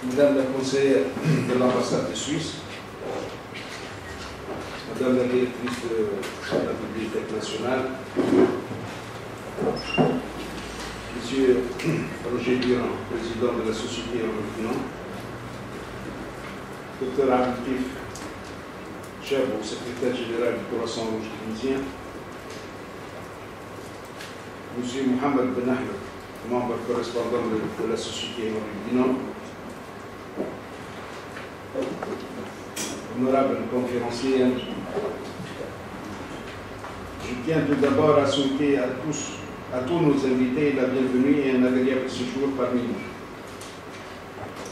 Madame la conseillère de l'ambassade de Suisse, Madame la directrice de la Bibliothèque nationale, Monsieur Roger Durand, président de la Société Henri-Dunant, Dr Abdeltif Chebou, secrétaire général du Croissant Rouge tunisien, Monsieur Mohamed Ben Ahmed, membre correspondant de la Société Henri-Dunant, honorable conférencier, je tiens tout d'abord à souhaiter à tous nos invités la bienvenue et un agréable séjour parmi nous.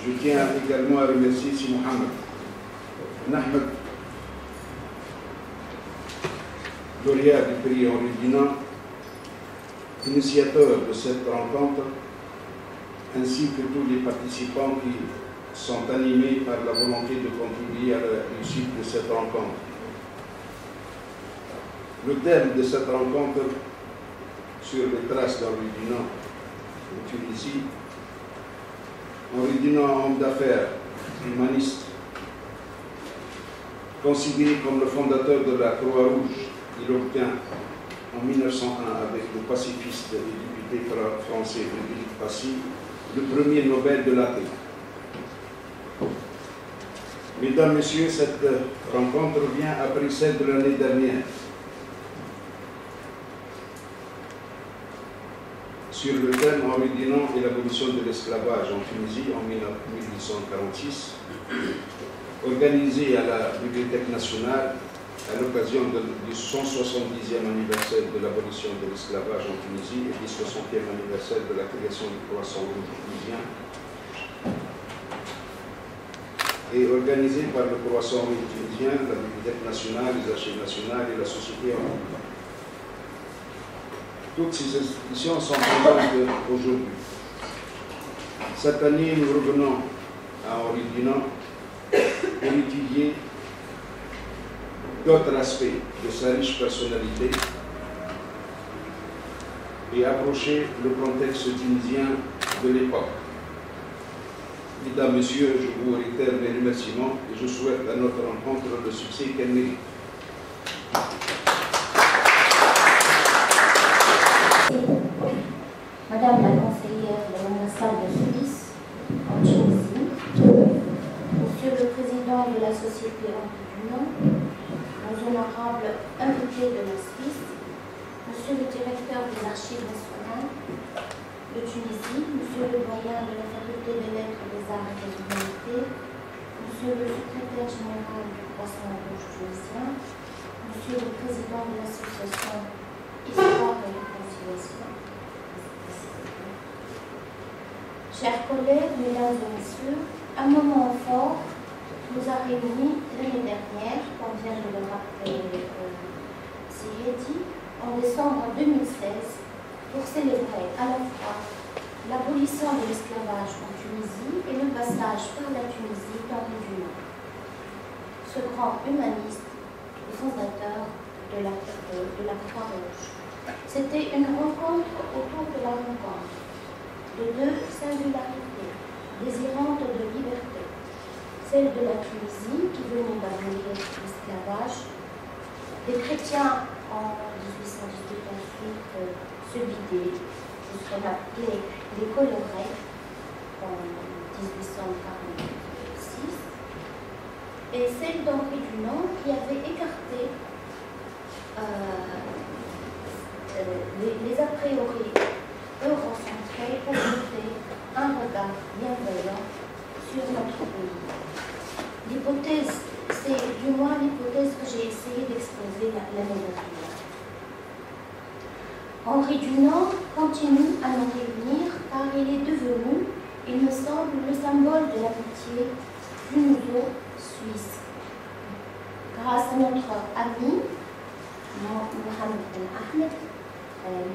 Je tiens également à remercier Si Mohamed Ben Ahmed, lauréat du prix Henri-Dunant, initiateur de cette rencontre, ainsi que tous les participants qui sont animés par la volonté de contribuer à la réussite de cette rencontre. Le thème de cette rencontre, sur les traces d'Henri-Dunant en Tunisie, Henri-Dunant, homme d'affaires, humaniste, considéré comme le fondateur de la Croix-Rouge, il obtient en 1901 avec le pacifiste et député français Frédéric Passy le premier Nobel de la paix. Mesdames, Messieurs, cette rencontre vient après celle de l'année dernière sur le thème Henri-Dunant et l'abolition de l'esclavage en Tunisie en 1846, organisée à la Bibliothèque nationale à l'occasion du 170e anniversaire de l'abolition de l'esclavage en Tunisie et du 60e anniversaire de la création du Croissant Rouge tunisien, et organisée par le Croissant Rouge tunisien, la Bibliothèque nationale, les Archives nationales et la Société Henri-Dunant. Toutes ces institutions sont présentes aujourd'hui. Cette année, nous revenons à Henri-Dunant pour étudier d'autres aspects de sa riche personnalité et approcher le contexte tunisien de l'époque. Mesdames, Messieurs, je vous réitère mes remerciements et je souhaite à notre rencontre le succès qu'elle mérite. Madame la conseillère de l'ambassade de Suisse en Tunisie, Monsieur le président de la Société Henri-Dunant, nos honorables invités de la Suisse, Monsieur le directeur des Archives nationales de Tunisie, Monsieur le doyen de la Faculté des Lettres, des Arts et des Humanités, Monsieur le secrétaire général du Croissant Rouge tunisien, Monsieur le président de l'association Histoire et Réconciliation. Chers collègues, mesdames et messieurs, un moment fort nous a réunis l'année dernière, comme vient de le rappeler Sihedi, en décembre 2016, pour célébrer à la fois l'abolition de l'esclavage en Tunisie et le passage par la Tunisie d'Henri-Dunant, ce grand humaniste et fondateur de la Croix-Rouge. C'était une rencontre autour de la rencontre de deux singularités désirantes de liberté, celle de la Tunisie qui venait d'abolir l'esclavage, des chrétiens en 1818 ensuite se vidaient de ce qu'on appelait les colorés en 1846, et celle d'Henri-Dunant qui avait écarté les a priori eurocentrés pour jeter un regard bienveillant sur notre pays. L'hypothèse, c'est du moins l'hypothèse que j'ai essayé d'exposer l'année dernière. Henri-Dunant continue à nous réunir car il est devenu, il me semble, le symbole de l'amitié tunuso-suisse. Grâce à notre ami, Mohamed Ben Ahmed,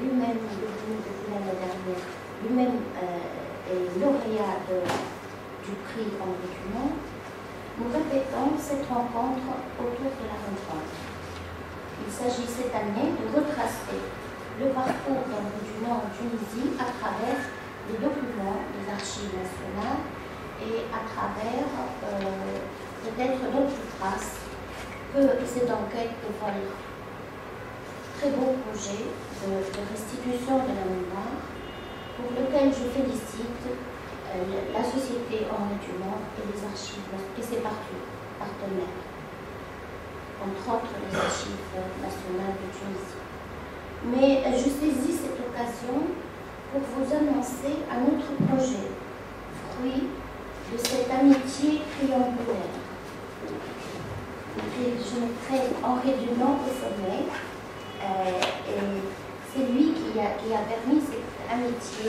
lui-même depuis l'année dernière, lui-même est lauréat du prix Henri-Dunant, nous répétons cette rencontre autour de la rencontre. Il s'agit cette année de retracer le parcours d'Henri-Dunant en Tunisie à travers les documents des archives nationales et à travers peut-être d'autres traces que cette enquête dévoilera. Très beau projet de restitution de la mémoire pour lequel je félicite la Société Henri Dumont et les archives et ses partenaires, entre autres les archives nationales de Tunisie. Mais je saisis cette occasion pour vous annoncer un autre projet, fruit de cette amitié triangulaire. Et je mettrai Henri Dumont au sommet, et c'est lui qui a permis cette amitié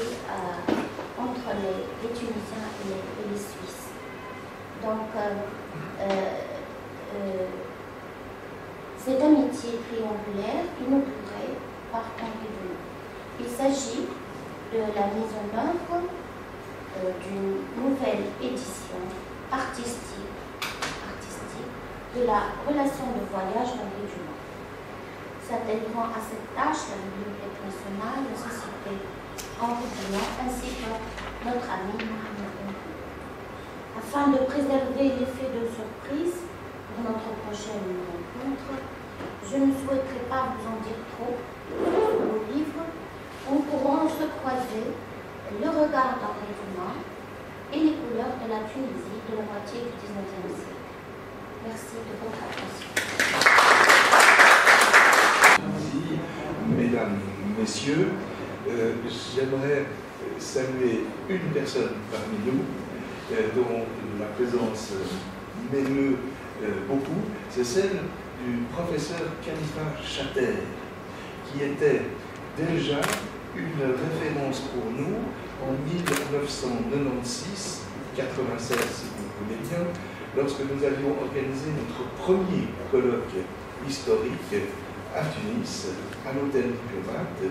entre les Tunisiens et les Suisses. Donc, cette amitié triangulaire inaugurée par Henri Dumont. Il s'agit de la mise en œuvre d'une nouvelle édition artistique de la relation de voyage d'Henri Dumont. S'intégrant à cette tâche, la Bibliothèque nationale, la Société Henri Dumont, ainsi que notre ami Mohamed Benkoun. Afin de préserver l'effet de surprise pour notre prochaine rencontre, je ne souhaiterais pas vous en dire trop sur vos livres. Nous pourrons se croiser le regard d'Henri Dumont et les couleurs de la Tunisie de la moitié du XIXe siècle. Merci de votre attention. Mesdames, Messieurs, j'aimerais saluer une personne parmi nous dont la présence m'émeut beaucoup, c'est celle du professeur Khalifa Chater, qui était déjà une référence pour nous en 1996, 96 si vous le voulez bien, lorsque nous avions organisé notre premier colloque historique à Tunis, à l'hôtel Diplomate,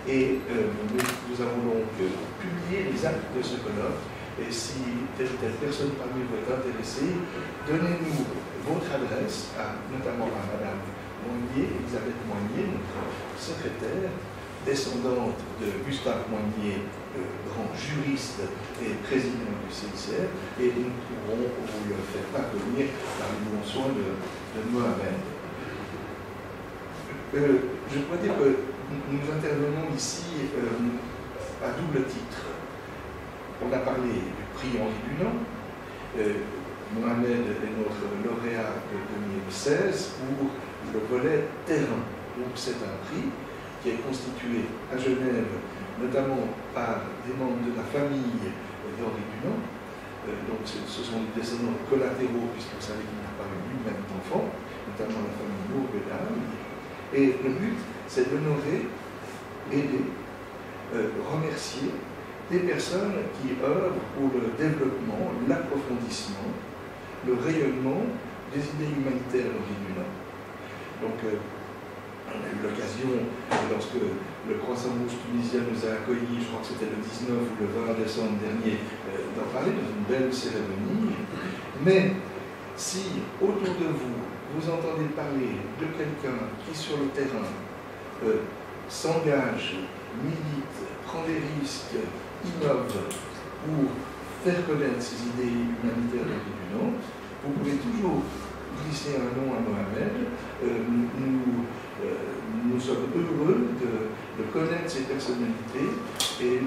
et nous avons donc publié les actes de ce colloque. Et si telle ou telle personne parmi vous est intéressée, donnez-nous votre adresse, notamment à Madame Moignier, Elisabeth Moignier, notre secrétaire, descendante de Gustave Moignier, grand juriste et président du CICR, et nous pourrons vous le faire parvenir par les bons soins de Mohamed. Je dois dire que nous intervenons ici à double titre. On a parlé du prix Henri Dunant. Mohamed est notre lauréat de 2016 pour le volet terrain. Donc c'est un prix qui est constitué à Genève, notamment par des membres de la famille d'Henri Dunant. Donc ce sont des descendants collatéraux, puisqu'on savait qu'il n'a pas eu lui-même d'enfants, notamment la famille Lourdes-Dame. Et le but, c'est d'honorer, aider, remercier des personnes qui œuvrent pour le développement, l'approfondissement, le rayonnement des idées humanitaires d'Henri Dunant. Donc, on a eu l'occasion, lorsque le Croissant-Rouge tunisien nous a accueillis, je crois que c'était le 19 ou le 20 décembre dernier, d'en parler dans une belle cérémonie. Mais si autour de vous, vous entendez parler de quelqu'un qui, sur le terrain, s'engage, milite, prend des risques, innove pour faire connaître ces idées humanitaires d'Henri Dunant, vous pouvez toujours glisser un nom à Mohamed. Nous sommes heureux de connaître ces personnalités et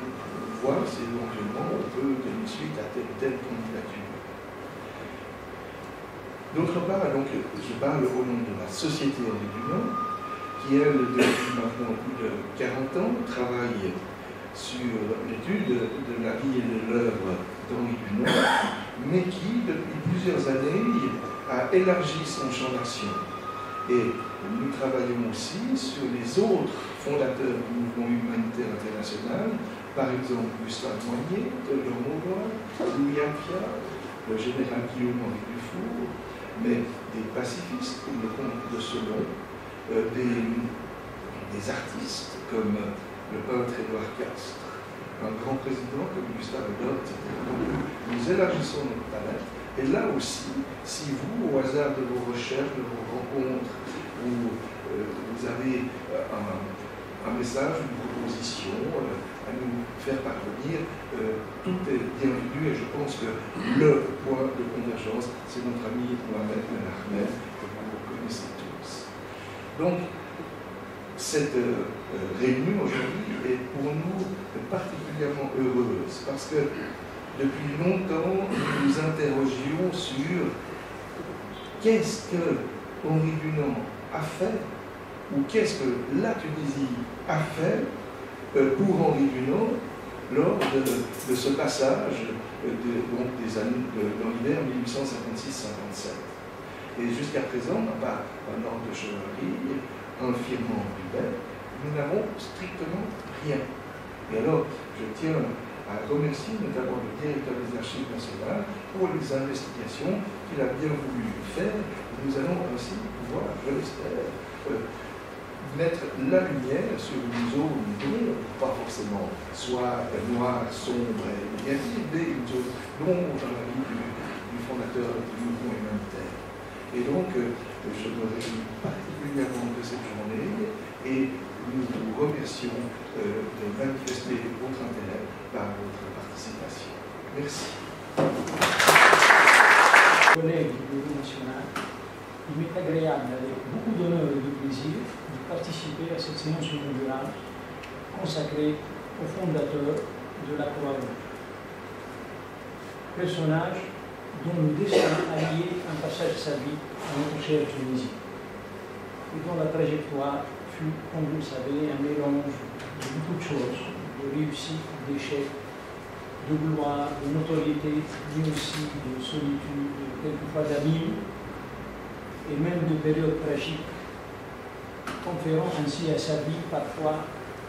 voir si éventuellement on peut donner suite à telle ou telle candidature. D'autre part, donc, je parle au nom de la Société Henri Dunant, qui, elle, depuis maintenant plus de 40 ans, travaille sur l'étude de la vie et de l'œuvre d'Henri Dunant, mais qui, depuis plusieurs années, a élargi son champ d'action. Et nous travaillons aussi sur les autres fondateurs du mouvement humanitaire international, par exemple Gustave Moignier, Théodore Mauroy, Louis Apia, le général Guillaume-Henri Dufour, mais des pacifistes comme le comte de Solon, des artistes comme le peintre Édouard Castres, un grand président comme Gustave Dot. Nous élargissons notre palette. Et là aussi, si vous, au hasard de vos recherches, de vos rencontres, où vous avez un message, une propositions, à nous faire parvenir. Tout est bienvenu et je pense que le point de convergence, c'est notre ami Mohamed Ben Ahmed, que vous connaissez tous. Donc, cette réunion aujourd'hui est pour nous particulièrement heureuse parce que depuis longtemps, nous nous interrogions sur qu'est-ce que Henri Dunant a fait ou qu'est-ce que la Tunisie a fait pour Henri Dunant lors de ce passage des années dans l'hiver 1856-57. Et jusqu'à présent, à part un ordre de chevalerie, un firmament privé, nous n'avons strictement rien. Et alors, je tiens à remercier notamment le directeur des Archives nationales pour les investigations qu'il a bien voulu faire. Nous allons ainsi pouvoir, je l'espère, mettre la lumière sur une zone dont, pas forcément, soit noire, sombre et négative, mais une zone d'ombre dans la vie du fondateur du mouvement humanitaire. Et donc, je me réjouis particulièrement de cette journée et nous vous remercions de manifester votre intérêt par votre participation. Merci. Collègues du Bureau national, il m'est agréable, avec beaucoup d'honneur et de plaisir, de participer à cette séance inaugurale consacrée au fondateur de la Croix-Rouge. Personnage dont le destin a lié un passage de sa vie à notre chère Tunisie, et dont la trajectoire fut, comme vous le savez, un mélange de beaucoup de choses, de réussite, d'échecs, de gloire, de notoriété, mais aussi de solitude, quelquefois d'abîme, et même de périodes tragiques, conférant ainsi à sa vie parfois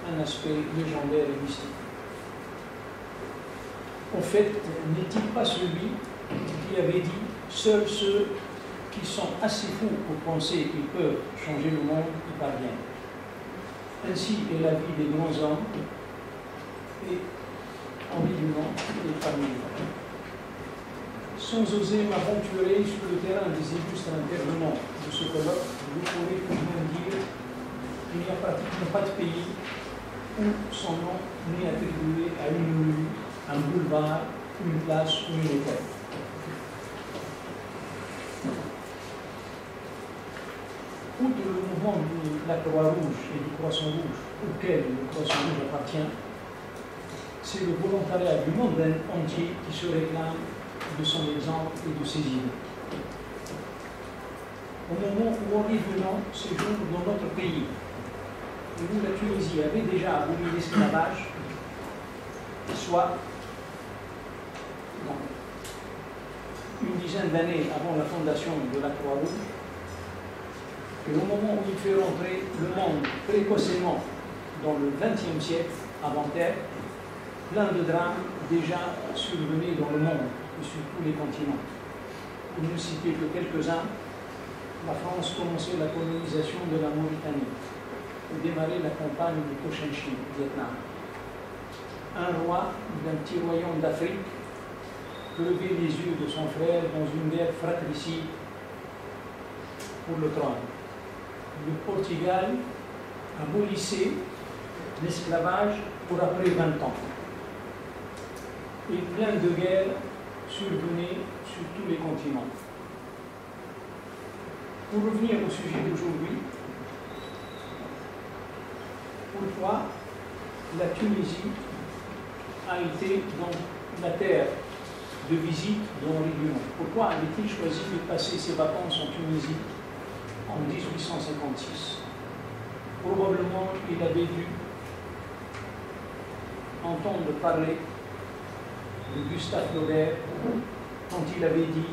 un aspect légendaire et mystique. En fait, n'est-il pas celui qui avait dit « Seuls ceux qui sont assez fous pour penser qu'ils peuvent changer le monde y parviennent ». Ainsi est la vie des grands hommes, et Henri Dunant est parmi eux. Sans oser m'aventurer sur le terrain des illustres intervenants de ce colloque, vous pourrez tout de même dire qu'il n'y a pratiquement pas de pays où son nom n'est attribué à une rue, un boulevard, une place ou une école. Outre le mouvement de la Croix-Rouge et du Croissant-Rouge, auquel le Croissant-Rouge appartient, c'est le volontariat du monde entier qui se réclame de son exemple et de ses idées. Au moment où Henri Dunant séjourne dans notre pays, et où la Tunisie avait déjà aboli l'esclavage, soit une dizaine d'années avant la fondation de la Croix-Rouge, et au moment où il fait rentrer le monde précocement dans le XXe siècle avant-terre, plein de drames déjà survenus dans le monde et sur tous les continents. Pour ne citer que quelques-uns, la France commençait la colonisation de la Mauritanie et démarrait la campagne du Cochinchine, Vietnam. Un roi d'un petit royaume d'Afrique levait les yeux de son frère dans une guerre fratricide pour le trône. Le Portugal abolissait l'esclavage pour après 20 ans. Et plein de guerres survenaient sur tous les continents. Pour revenir au sujet d'aujourd'hui, pourquoi la Tunisie a été donc la terre de visite d'Henri Dunant? Pourquoi avait-il choisi de passer ses vacances en Tunisie en 1856? Probablement il avait dû entendre parler de Gustave Flaubert quand il avait dit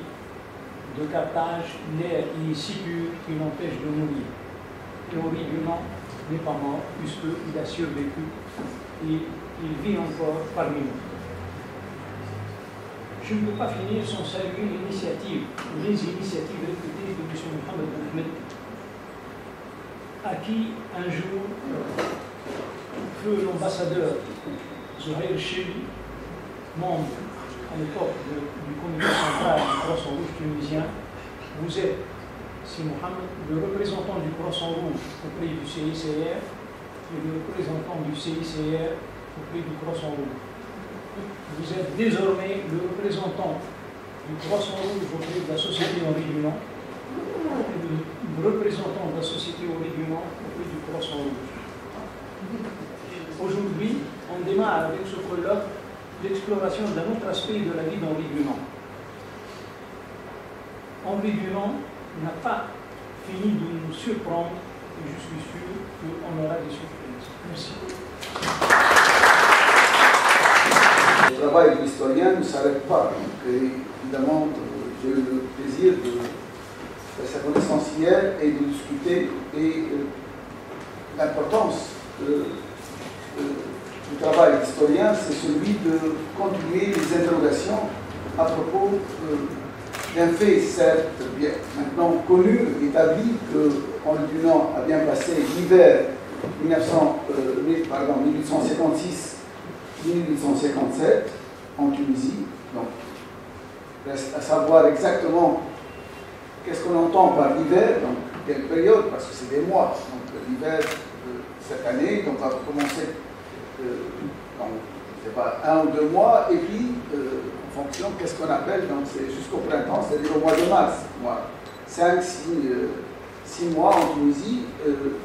de Carthage, l'air y est si pur qu'il empêche de mourir. Et Henri Dunant n'est pas mort puisqu'il a survécu et il vit encore parmi nous. Je ne peux pas finir sans saluer l'initiative, les initiatives réputées de M. Mohamed Ben Ahmed, à qui un jour feu l'ambassadeur Zohair Cheli, membre à l'époque du comité central du Croissant-Rouge tunisien, vous êtes, si Mohamed, le représentant du Croissant-Rouge auprès du CICR, et le représentant du CICR auprès du Croissant Rouge. Vous êtes désormais le représentant du Croissant Rouge auprès de la Société Henri Dunant et le représentant de la Société Henri Dunant auprès du Croissant Rouge. Aujourd'hui, on démarre avec ce colloque l'exploration d'un autre aspect de la vie d'Henri Dunant. Henri Dunant n'a pas fini de nous surprendre et je suis sûr qu'on aura des surprises. Merci. Le travail de l'historien ne s'arrête pas. Donc, évidemment, j'ai eu le plaisir de sa connaissance hier et de discuter et l'importance du travail d'historien, c'est celui de continuer les interrogations à propos d'un fait, certes, bien maintenant connu, établi, que Henri Dunant a bien passé l'hiver 1856-1857 en Tunisie. Donc, reste à savoir exactement qu'est-ce qu'on entend par l'hiver, donc quelle période, parce que c'est des mois. Donc l'hiver cette année, donc va commencer dans, je sais pas, 1 ou 2 mois, et puis en fonction, qu'est-ce qu'on appelle, donc c'est jusqu'au printemps, c'est-à-dire au mois de mars, 5, 6 mois en Tunisie,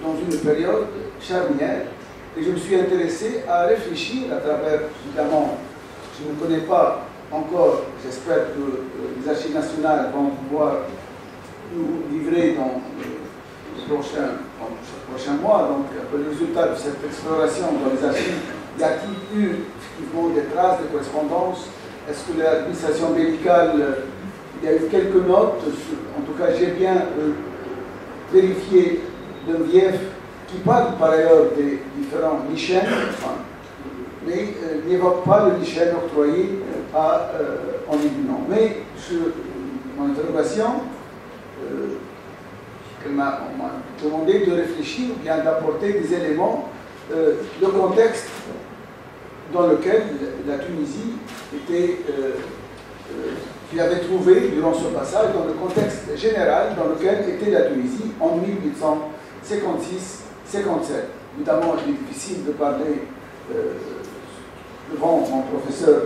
dans une période charnière. Et je me suis intéressé à réfléchir à travers, évidemment, je ne connais pas encore, j'espère que les archives nationales vont pouvoir nous livrer dans les prochains mois, donc le résultat de cette exploration dans les archives, y a-t-il eu effectivement des traces de correspondance? Est-ce que l'administration médicale, il y a eu quelques notes? En tout cas, j'ai bien vérifié d'un Vief qui parle par ailleurs des différents lichens, mais n'évoque pas le lichen octroyé à Henri Dunant. Mais mon interrogation, on m'a demandé de réfléchir, ou bien d'apporter des éléments, le contexte dans lequel la Tunisie était, qu'il avait trouvé durant ce passage, dans le contexte général dans lequel était la Tunisie en 1856-57. Évidemment, il est difficile de parler devant mon professeur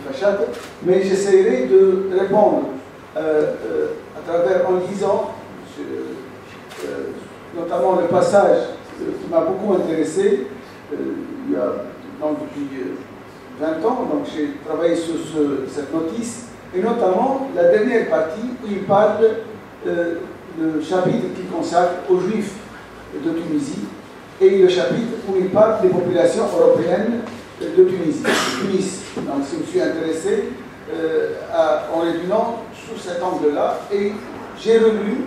Fachad, mais j'essaierai de répondre à travers, en lisant notamment le passage qui m'a beaucoup intéressé il y a depuis 20 ans, donc j'ai travaillé sur cette notice, et notamment la dernière partie où il parle le chapitre qui consacre aux Juifs de Tunisie et le chapitre où il parle des populations européennes de Tunisie, Tunis. Donc je me suis intéressé à Henri Dunant sous cet angle-là et j'ai relu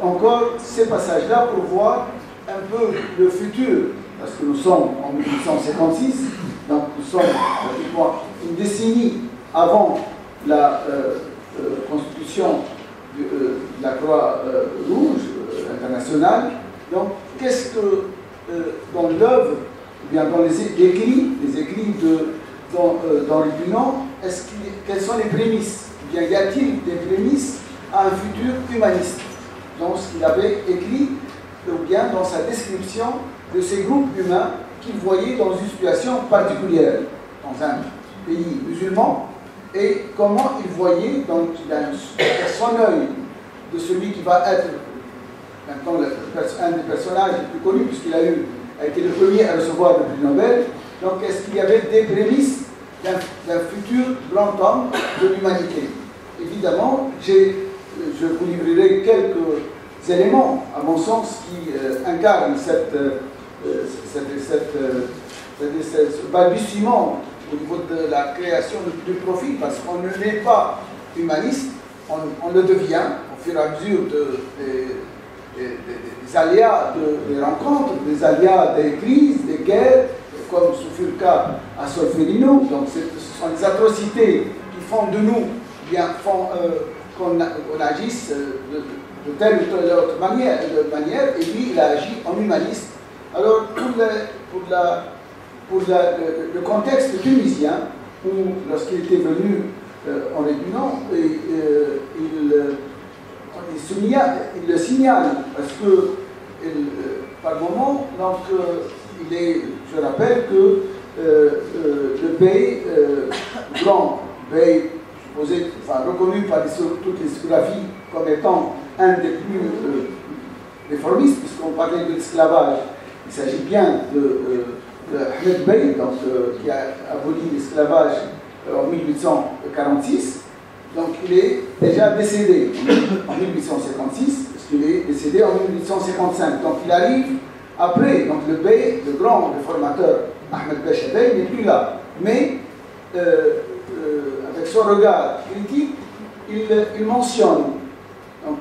encore ces passages-là pour voir un peu le futur, parce que nous sommes en 1856, donc nous sommes pratiquement une décennie avant la constitution de la Croix-Rouge internationale. Donc, qu'est-ce que dans l'œuvre, ou bien dans les écrits d'Henri Dunant, quelles sont les prémices? Ou bien y a-t-il des prémices à un futur humaniste dans ce qu'il avait écrit, ou bien dans sa description de ces groupes humains qu'il voyait dans une situation particulière, dans un pays musulman, et comment il voyait, donc, son œil de celui qui va être maintenant un des personnages les plus connus, puisqu'il a été le premier à recevoir le prix Nobel. Donc, est-ce qu'il y avait des prémices d'un futur grand homme de l'humanité? Évidemment, je vous livrerai quelques éléments, à mon sens, qui incarnent ce balbutiement au niveau de la création du profil, parce qu'on ne n'est pas humaniste, on le devient au fur et à mesure des aléas des rencontres, des aléas des crises, des guerres, comme ce fut le cas à Solferino. Donc ce sont les atrocités qui font de nous, bien font qu'on agisse de telle ou telle autre manière, et lui il a agi en humaniste. Alors pour le contexte tunisien, où lorsqu'il était venu Henri Dunant, il le signale, parce que par moment, donc je rappelle que le bey, grand bey, reconnu par toute l'historiographie comme étant un des plus réformistes, puisqu'on parlait de l'esclavage, il s'agit bien de Ahmed Bey, donc, qui a aboli l'esclavage en 1846. Donc il est déjà décédé en 1856, parce qu'il est décédé en 1855. Donc il arrive après, donc le Bey, le grand réformateur Ahmed Bey Bey n'est plus là. Mais avec son regard critique, il mentionne, donc,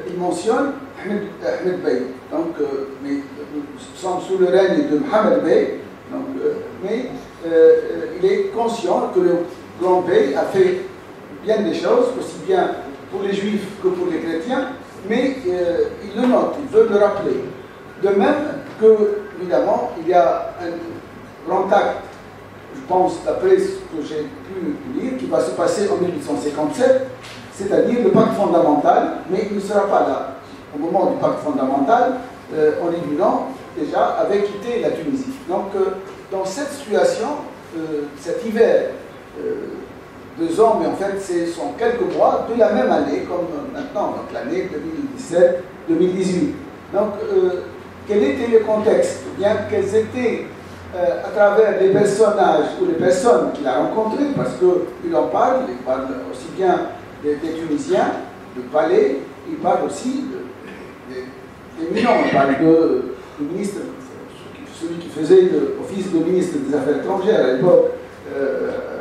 il mentionne Ahmed Bey. Donc, mais nous sommes sous le règne de Mohamed Bey, donc, mais il est conscient que le grand Bey a fait bien des choses, aussi bien pour les juifs que pour les chrétiens, mais il le note, il veut le rappeler. De même que, évidemment, il y a un grand acte, je pense, d'après ce que j'ai pu lire, qui va se passer en 1857, c'est-à-dire le pacte fondamental, mais il ne sera pas là. Au moment du pacte fondamental, Henri Dunant, déjà, avait quitté la Tunisie. Donc, dans cette situation, cet hiver, 2 ans, mais en fait, ce sont quelques mois de la même année, comme maintenant, donc l'année 2017-2018. Donc, quel était le contexte? Bien, quels étaient, à travers les personnages ou les personnes qu'il a rencontrées, parce qu'il en parle, il parle aussi bien des Tunisiens, de Palais, il parle aussi des migrants, il parle du ministre, celui qui faisait l'office de ministre des Affaires étrangères à l'époque,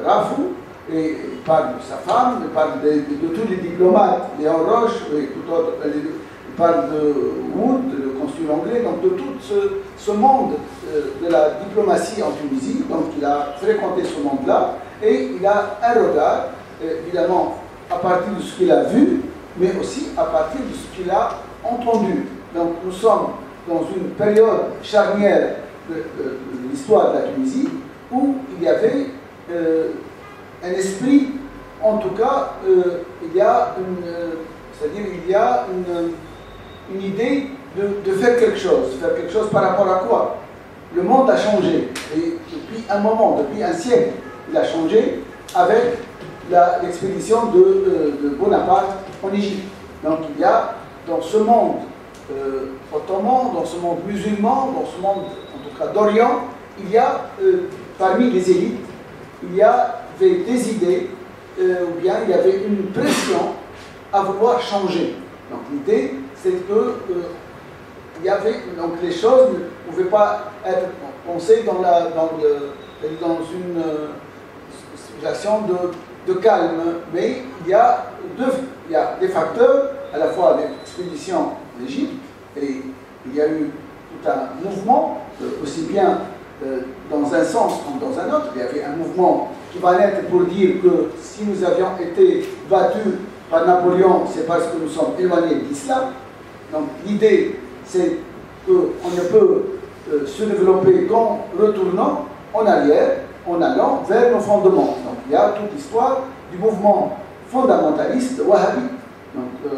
Rafou, et il parle de sa femme, il parle de tous les diplomates, Léon Roche, et tout autre, il parle de Wood, le consul anglais, donc de tout ce monde de la diplomatie en Tunisie. Donc il a fréquenté ce monde-là, et il a un regard, évidemment, à partir de ce qu'il a vu, mais aussi à partir de ce qu'il a entendu. Donc nous sommes dans une période charnière de l'histoire de la Tunisie, où il y avait un esprit, en tout cas, il y a une idée de faire quelque chose par rapport à quoi? Le monde a changé, et depuis un moment, depuis un siècle, il a changé avec l'expédition de Bonaparte en Égypte. Donc il y a dans ce monde ottoman, dans ce monde musulman, dans ce monde, en tout cas d'Orient, il y a parmi les élites, il y avait des idées, ou bien il y avait une pression à vouloir changer. Donc l'idée, c'est que il y avait, donc les choses ne pouvaient pas être pensées dans une situation de calme, mais il y a des facteurs, à la fois l'expédition d'Égypte, et il y a eu tout un mouvement, aussi bien dans un sens comme dans un autre. Il y avait un mouvement qui va naître pour dire que si nous avions été battus par Napoléon, c'est parce que nous sommes éloignés de l'islam. Donc l'idée, c'est qu'on ne peut se développer qu'en retournant en arrière, en allant vers nos fondements. Donc il y a toute l'histoire du mouvement fondamentaliste wahhabite. Donc,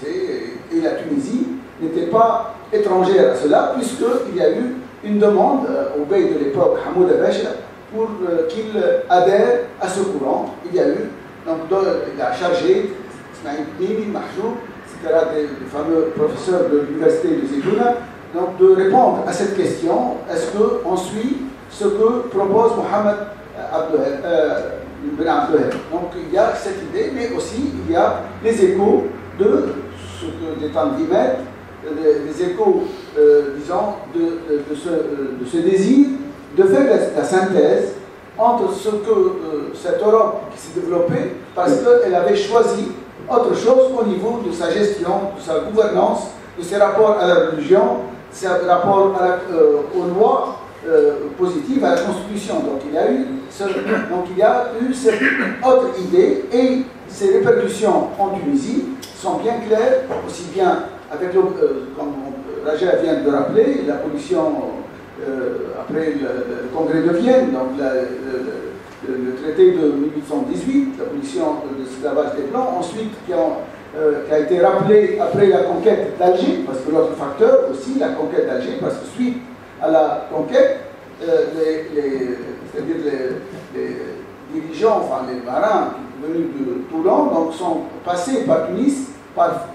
et la Tunisie n'était pas étrangère à cela, puisqu'il y a eu une demande au bey de l'époque, Hamoud Abacha, pour qu'il adhère à ce courant. Il y a eu, donc il a chargé Ismaïl Bibi, Mahjoub, etc., des fameux professeurs de l'université de Zeydouna, donc de répondre à cette question: est-ce qu'on suit ce que propose Mohamed Ben Abdelhad? Donc il y a cette idée, mais aussi il y a les échos de ce que des tanguimètres, les échos, disons, de ce désir de faire la synthèse entre ce que cette Europe qui s'est développée, parce qu'elle avait choisi autre chose au niveau de sa gestion, de sa gouvernance, de ses rapports à la religion, ses rapports aux lois positives, à la Constitution. Donc il y a eu cette autre idée, et ces répercussions en Tunisie sont bien claires, aussi bien avec, comme Raja vient de rappeler, la pollution après le congrès de Vienne, donc le traité de 1818, l'abolition de l'esclavage des Blancs, ensuite qui a été rappelé après la conquête d'Alger, parce que l'autre facteur aussi, la conquête d'Alger, parce que suite à la conquête, c'est-à-dire les dirigeants, enfin les marins venus de Toulon, donc sont passés par Tunis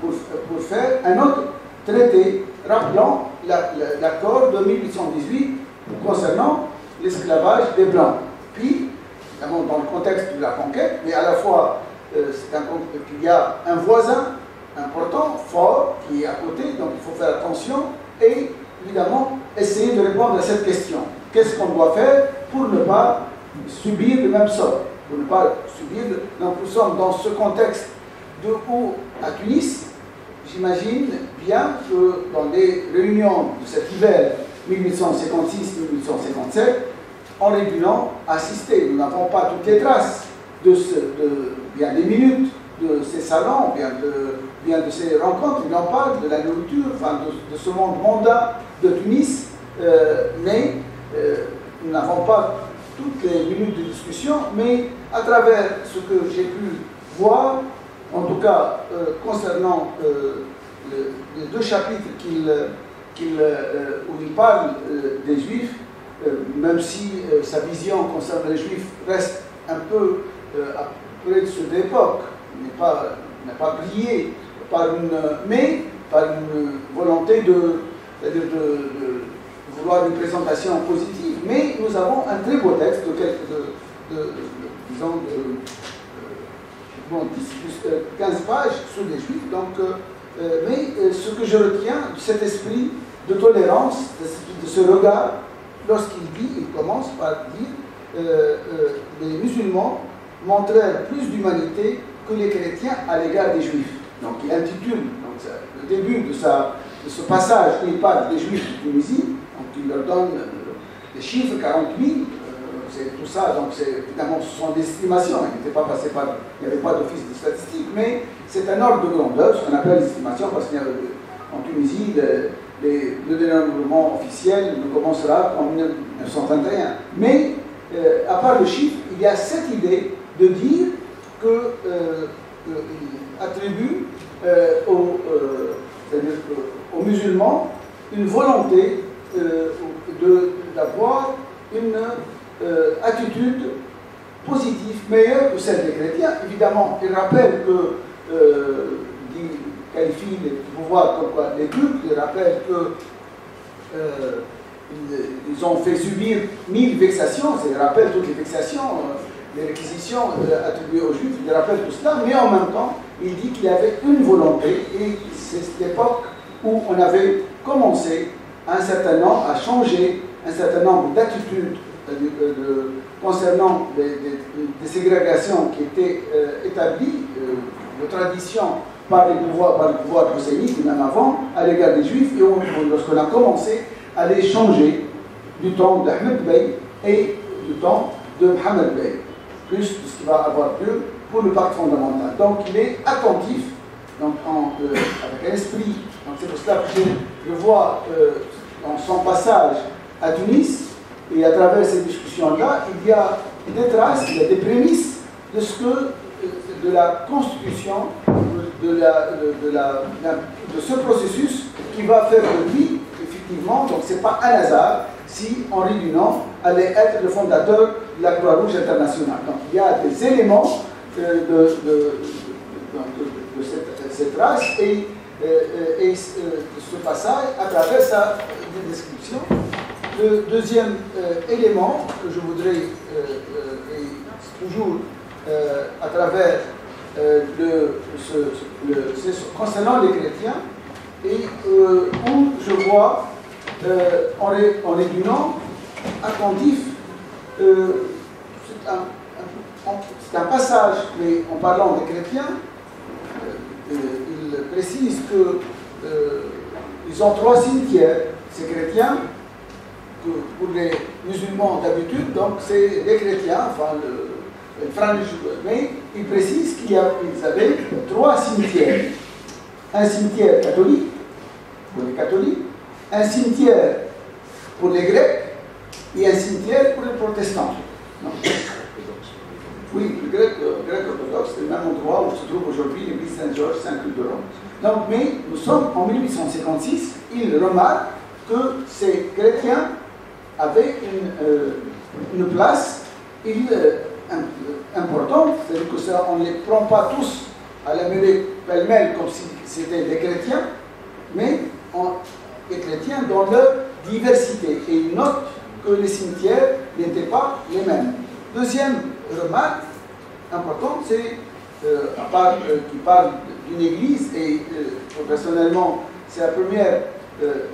pour faire un autre traité rappelant l'accord de 1818 concernant l'esclavage des Blancs. Puis, évidemment, dans le contexte de la conquête, mais à la fois, qu'il y a un voisin important, fort, qui est à côté, donc il faut faire attention et, évidemment, essayer de répondre à cette question. Qu'est-ce qu'on doit faire pour ne pas subir le même sort, pour ne pas subir... Donc, nous sommes dans ce contexte où, à Tunis, j'imagine bien que dans les réunions de cet hiver 1856-1857, on est dû assister. Nous n'avons pas toutes les traces bien des minutes de ces salons, bien de ces rencontres. Il en parle de la nourriture, enfin de ce monde mondain de Tunis, mais nous n'avons pas toutes les minutes de discussion, mais à travers ce que j'ai pu voir, en tout cas concernant les deux chapitres où il parle des Juifs, même si sa vision concernant les Juifs reste un peu après de ceux d'époque, n'a pas brillé mais par une volonté de vouloir une présentation positive. Mais nous avons un très beau texte disons, 15 pages sur les Juifs. Donc, mais ce que je retiens de cet esprit de tolérance, de ce regard, il commence par dire les musulmans montrèrent plus d'humanité que les chrétiens à l'égard des Juifs. Donc il intitule le début de ce passage où il parle des Juifs de Tunisie, donc il leur donne les chiffres, 40 000, c'est tout ça, donc évidemment ce sont des estimations, il n'y avait pas d'office de statistique, mais c'est un ordre de grandeur, ce qu'on appelle les estimations, parce qu'en Tunisie, le dénombrement officiel ne commencera qu'en 1921. Mais à part le chiffre, il y a cette idée de dire qu'il attribue aux musulmans une volonté d'avoir une attitude positive, meilleure que celle des chrétiens. Évidemment, il rappelle que, il qualifie les pouvoirs comme quoi les Turcs, il rappelle que ils ont fait subir 1000 vexations, il rappelle toutes les vexations, les réquisitions attribuées aux Juifs, il rappelle tout cela, mais en même temps, il dit qu'il y avait une volonté, et c'est l'époque où on avait commencé à changer un certain nombre d'attitudes concernant des ségrégations qui étaient établies, de tradition par le pouvoir hussénite, même avant, à l'égard des Juifs, et lorsqu'on a commencé à les changer du temps d'Ahmed Bey et du temps de Mohamed Bey, plus de ce qui va avoir lieu pour le pacte fondamental. Donc il est attentif, donc, avec un esprit, donc c'est pour cela que je vois dans son passage à Tunis, et à travers ces discussions-là, il y a des traces, il y a des prémices de la constitution de ce processus qui va faire de lui, effectivement, donc ce n'est pas un hasard si Henri Dunant allait être le fondateur de la Croix-Rouge internationale. Donc il y a des éléments de cette trace et de ce passage à travers sa description. Le deuxième élément que je voudrais, toujours à travers concernant les chrétiens, et où je vois Henri Dunant attentif, c'est un passage, mais en parlant des chrétiens, il précise qu'ils ont 3 cimetières, ces chrétiens, que pour les musulmans d'habitude, donc c'est les chrétiens, enfin le frange, mais il précise qu'ils avaient 3 cimetières. Un cimetière catholique, pour les catholiques, un cimetière pour les grecs et un cimetière pour les protestants. Non. Oui, le grec orthodoxe, c'est le même endroit où se trouve aujourd'hui l'église Saint-Georges, Saint-Cloud de Rome. Donc, mais nous sommes en 1856, il remarque que ces chrétiens avaient une place importante, c'est-à-dire que ça, on ne les prend pas tous à la mêlée pêle-mêle comme si c'était des chrétiens, mais des chrétiens dans leur diversité. Et il note que les cimetières n'étaient pas les mêmes. Deuxième remarque importante, c'est, qui parle d'une église, et personnellement, c'est la première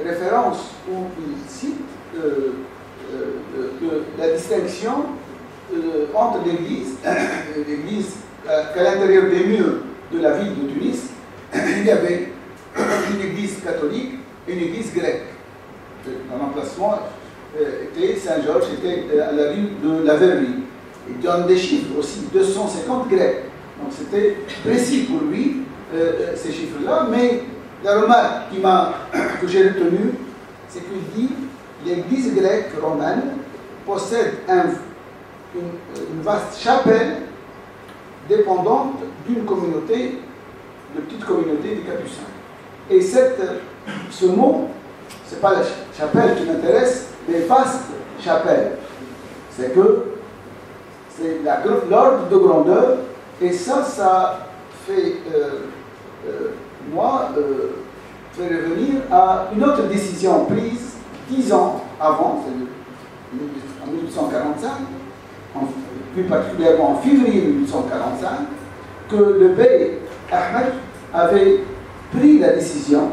référence où il cite la distinction entre l'église, qu'à l'intérieur des murs de la ville de Tunis, il y avait une église catholique et une église grecque. L'emplacement était Saint-Georges, était à la rue de la Verrerie. Il donne des chiffres aussi, 250 grecs. Donc c'était précis pour lui, ces chiffres-là, mais la remarque que j'ai retenue, c'est qu'il dit l'église grecque romaine possède une vaste chapelle dépendante d'une communauté, de petite communauté des Capucins. Et ce mot, ce n'est pas la chapelle qui m'intéresse, mais vaste chapelle. C'est que c'est l'ordre de grandeur, et ça fait fait revenir à une autre décision prise 10 ans avant, en 1845, plus particulièrement en février 1845, que le bey Ahmed avait pris la décision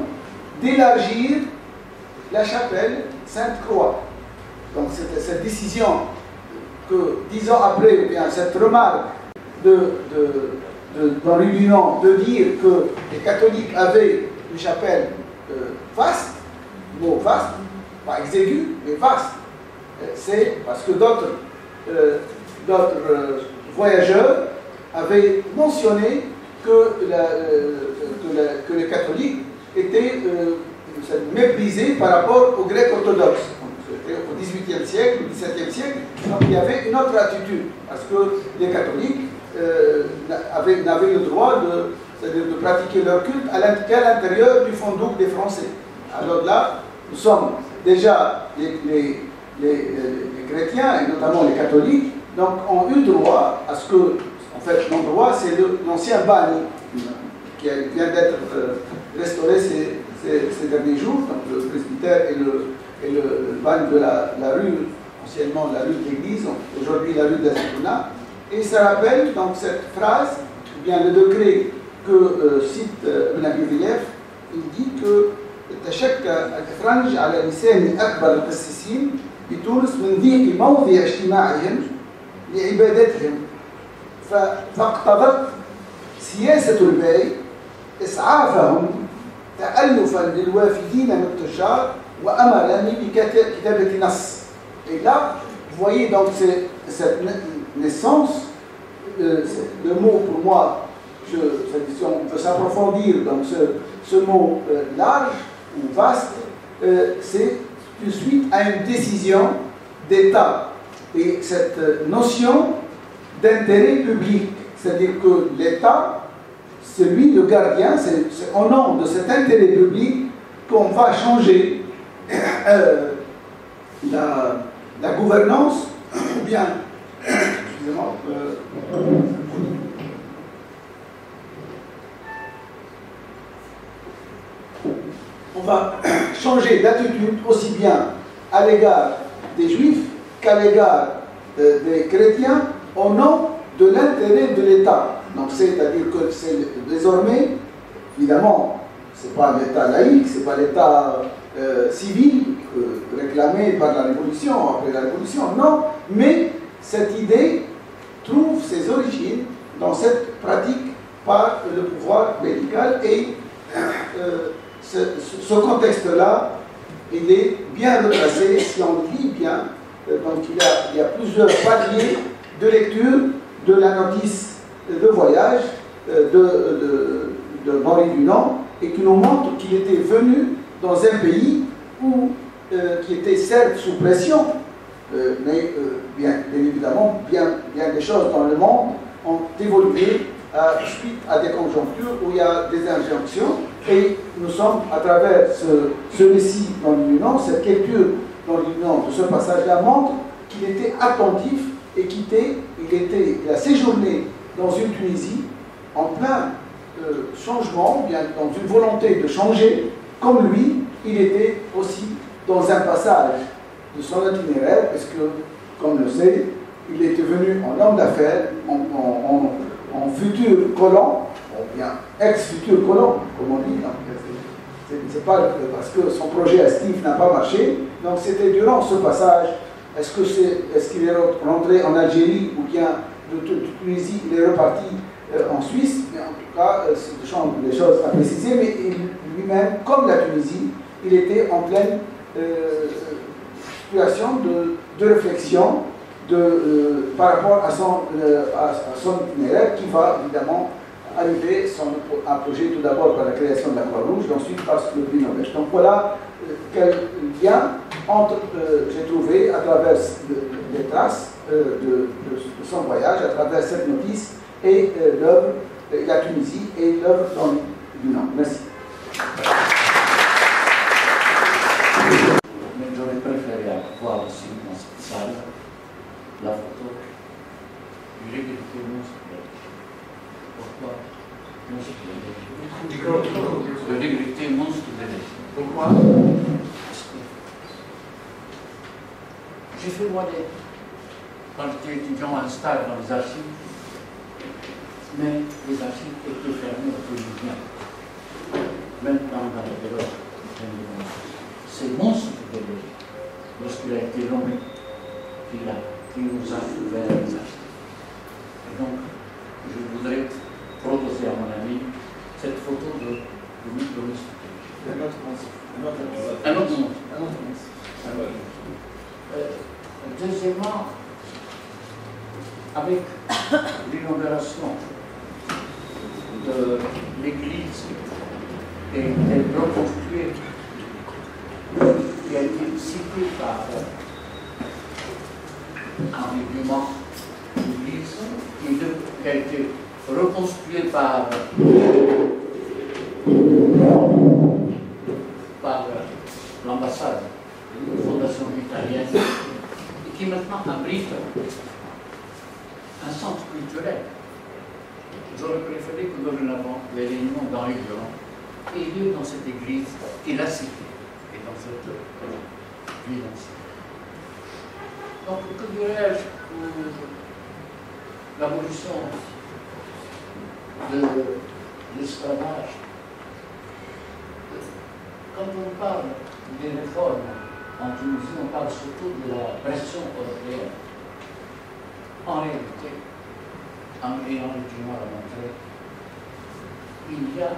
d'élargir la chapelle Sainte-Croix. Donc c'était cette décision que 10 ans après, ou bien cette remarque d'Henri Dunant de dire que les catholiques avaient une chapelle vaste, le mot vaste, pas exigu, mais vaste, c'est parce que d'autres voyageurs avaient mentionné que les catholiques étaient méprisés par rapport aux Grecs orthodoxes. Au XVIIIe siècle, au XVIIe siècle, donc il y avait une autre attitude, parce que les catholiques n'avaient le droit de pratiquer leur culte qu'à l'intérieur du fondouk des Français. Alors là, nous sommes déjà les chrétiens, et notamment les catholiques, donc ont eu droit à ce que, en fait, l'endroit, c'est l'ancien bagne qui vient d'être restauré ces derniers jours, donc le presbytère et le bagne de la rue, anciennement la rue de l'église, aujourd'hui la rue d'Azitouna. Et ça rappelle donc cette phrase, ou bien le décret que cite Benabiriev, il dit que تشكى الإفرنج على لسان أكبر القسيسين بتونس من ضيق موضع اجتماعهم لعبادتهم فاقتضت سياسة الباي إسعافهم تألفا للوافدين من التجار وأمرني بكتابة نص. Et là, vous voyez donc cette naissance, le mot pour moi, on peut s'approfondir dans ce mot large ou vaste, c'est tout de suite à une décision d'État. Et cette notion d'intérêt public, c'est-à-dire que l'État, c'est lui le gardien, c'est au nom de cet intérêt public qu'on va changer la gouvernance, ou bien, excusez-moi, on va changer d'attitude aussi bien à l'égard des Juifs qu'à l'égard des chrétiens au nom de l'intérêt de l'État. Donc c'est-à-dire que c'est désormais, évidemment, ce n'est pas l'État laïque, ce n'est pas l'État civil réclamé par la Révolution, après la Révolution, non, mais cette idée trouve ses origines dans cette pratique par le pouvoir médical et ce contexte-là, il est bien retracé si on lit bien. Donc il y a plusieurs paliers de lecture de la notice de voyage de Henri Dunant et qui nous montre qu'il était venu dans un pays qui était certes sous pression, Mais bien évidemment, bien des choses dans le monde ont évolué suite à des conjonctures où il y a des injonctions, et nous sommes, à travers ce récit dans l'Union, cette lecture dans l'Union de ce passage-là, montre qu'il était attentif et il a séjourné dans une Tunisie en plein changement, bien dans une volonté de changer. Comme lui, il était aussi dans un passage de son itinéraire, parce que, comme le sait, il était venu en homme d'affaires, en futur colon, ou bien ex-futur colon, comme on dit. C'est pas parce que son projet à Steve n'a pas marché. Donc c'était durant ce passage, est-ce qu'il est rentré en Algérie ou bien de Tunisie, il est reparti en Suisse. Mais en tout cas, ce sont des choses à préciser, mais lui-même, comme la Tunisie, il était en pleine situation de réflexion par rapport à son itinéraire, qui va évidemment arriver à projet tout d'abord par la création de la Croix-Rouge, ensuite par le prix Nobel. Donc voilà quel lien j'ai trouvé à travers les traces de son voyage, à travers cette notice et l'œuvre, la Tunisie et l'œuvre dans l'Union. Merci. Mais j'aurais préféré voir aussi dans cette salle la photo du L'égalité monstrueuse. Pourquoi monstrueuse? De l'égalité monstrueuse. Pourquoi? Parce que j'ai fait moi quand j'étais étudiant à un stage dans les archives, mais les archives étaient fermées au quotidien. Même dans la période. C'est monstre de l'égalité. Lorsqu'il a été nommé, qui nous a ouvert les archives. Et donc, je voudrais proposer à mon ami cette photo de Nicolas. Un autre monstre. Deuxièmement, avec l'inauguration de l'église et elle reconstruite, qui a été citée par Henri Dumont, l'église qui a été reconstruite par l'ambassade de la Fondation italienne et qui maintenant abrite un centre culturel. J'aurais préféré que dorénavant les réunions dans les bureaux aient lieu dans cette église qu'il a citée et dans cette ville ancienne. Donc, que dirais-je pour l'abolition de l'esclavage? Quand on parle des réformes en Tunisie, on parle surtout de la pression européenne. En réalité, Henri Dumont l'a montré, il y a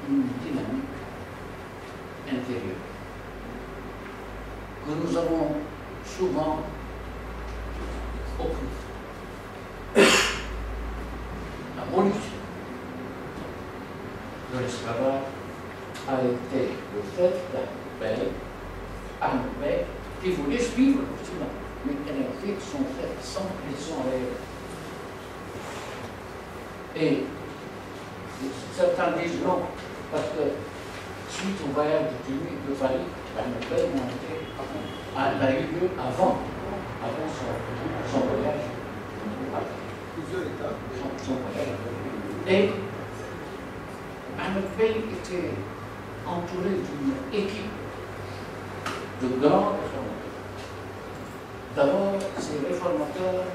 une dynamique intérieure que nous avons souvent occupée. L'abolition de l'esclavage a été le fait d'un père qui voulait suivre l'Occident, mais elle a fait son fait sans pression réelle. Et certains disent non, parce que suite au voyage de Paris, le père a eu lieu avant son voyage. Plusieurs étapes. Son voyage. Et Ahmed Bey était entouré d'une équipe de grands réformateurs. D'abord, ces réformateurs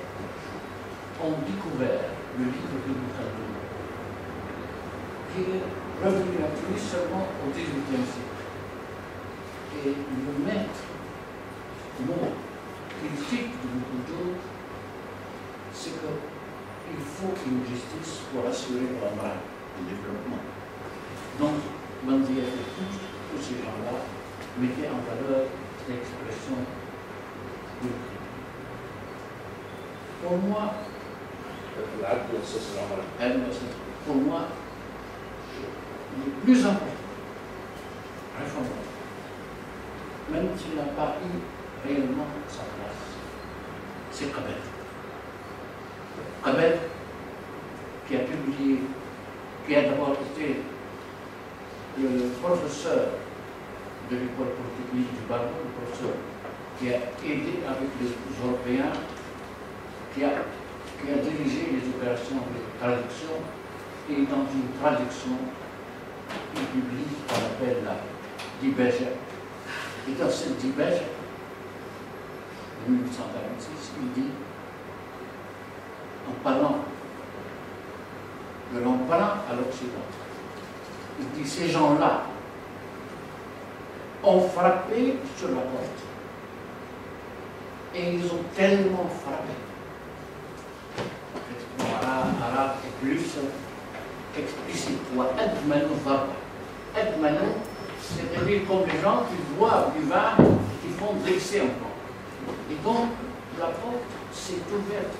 ont découvert le livre de Moukhadoum, qui est revenu à Tunis seulement au XVIIIe siècle. Et le maître mot critique de Moukhadoum, c'est qu'il faut une justice pour assurer le développement. Donc, Bandia et tous ces gens-là mettaient en valeur l'expression du crime. Pour moi, le plus important, réformateur, même s'il n'a pas eu réellement sa place, c'est Qabel. Qabel, qui a publié, qui a d'abord été le professeur de l'école polytechnique du Baron, le professeur qui a aidé avec les Européens, qui a dirigé les opérations de traduction, et dans une traduction, il publie ce qu'on appelle la Dibège. Et dans cette Dibège, en 1846, il dit, en parlant de l'emprunt à l'Occident, il dit, ces gens-là ont frappé sur la porte. Et ils ont tellement frappé. L'expression arabe est plus explicite. C'est-à-dire comme les gens qui boivent du vin qui font dresser encore. Et donc, la porte s'est ouverte.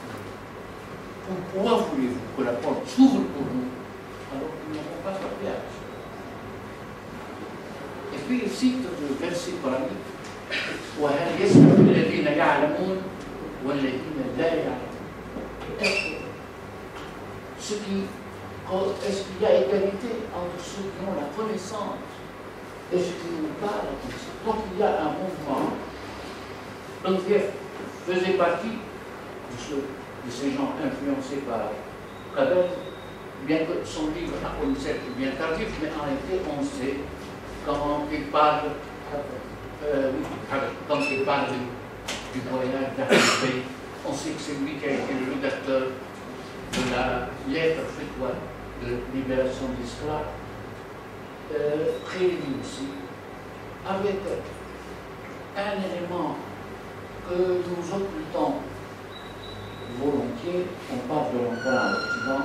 Pourquoi voulez-vous que la porte s'ouvre pour nous alors que nous n'avons pas frappé à ça? Et puis il cite le verset coranique وهل يستوي الذين يعلمون والذين لا يعلمون. Est-ce qu'il y a égalité entre ceux qui ont la connaissance et ceux qui n'ont pas la connaissance? Donc il y a un mouvement. Donc il faisait partie de ces gens influencés par Qabel, bien que son livre Apollinaire est bien tardif, mais en réalité on sait quand il parle du voyage d'Arabie, on sait que c'est lui qui a été le rédacteur de la lettre fatwa de libération d'esclaves, prévu aussi, avec un élément que nous occultons volontiers. On parle de l'emprunt à l'Occident,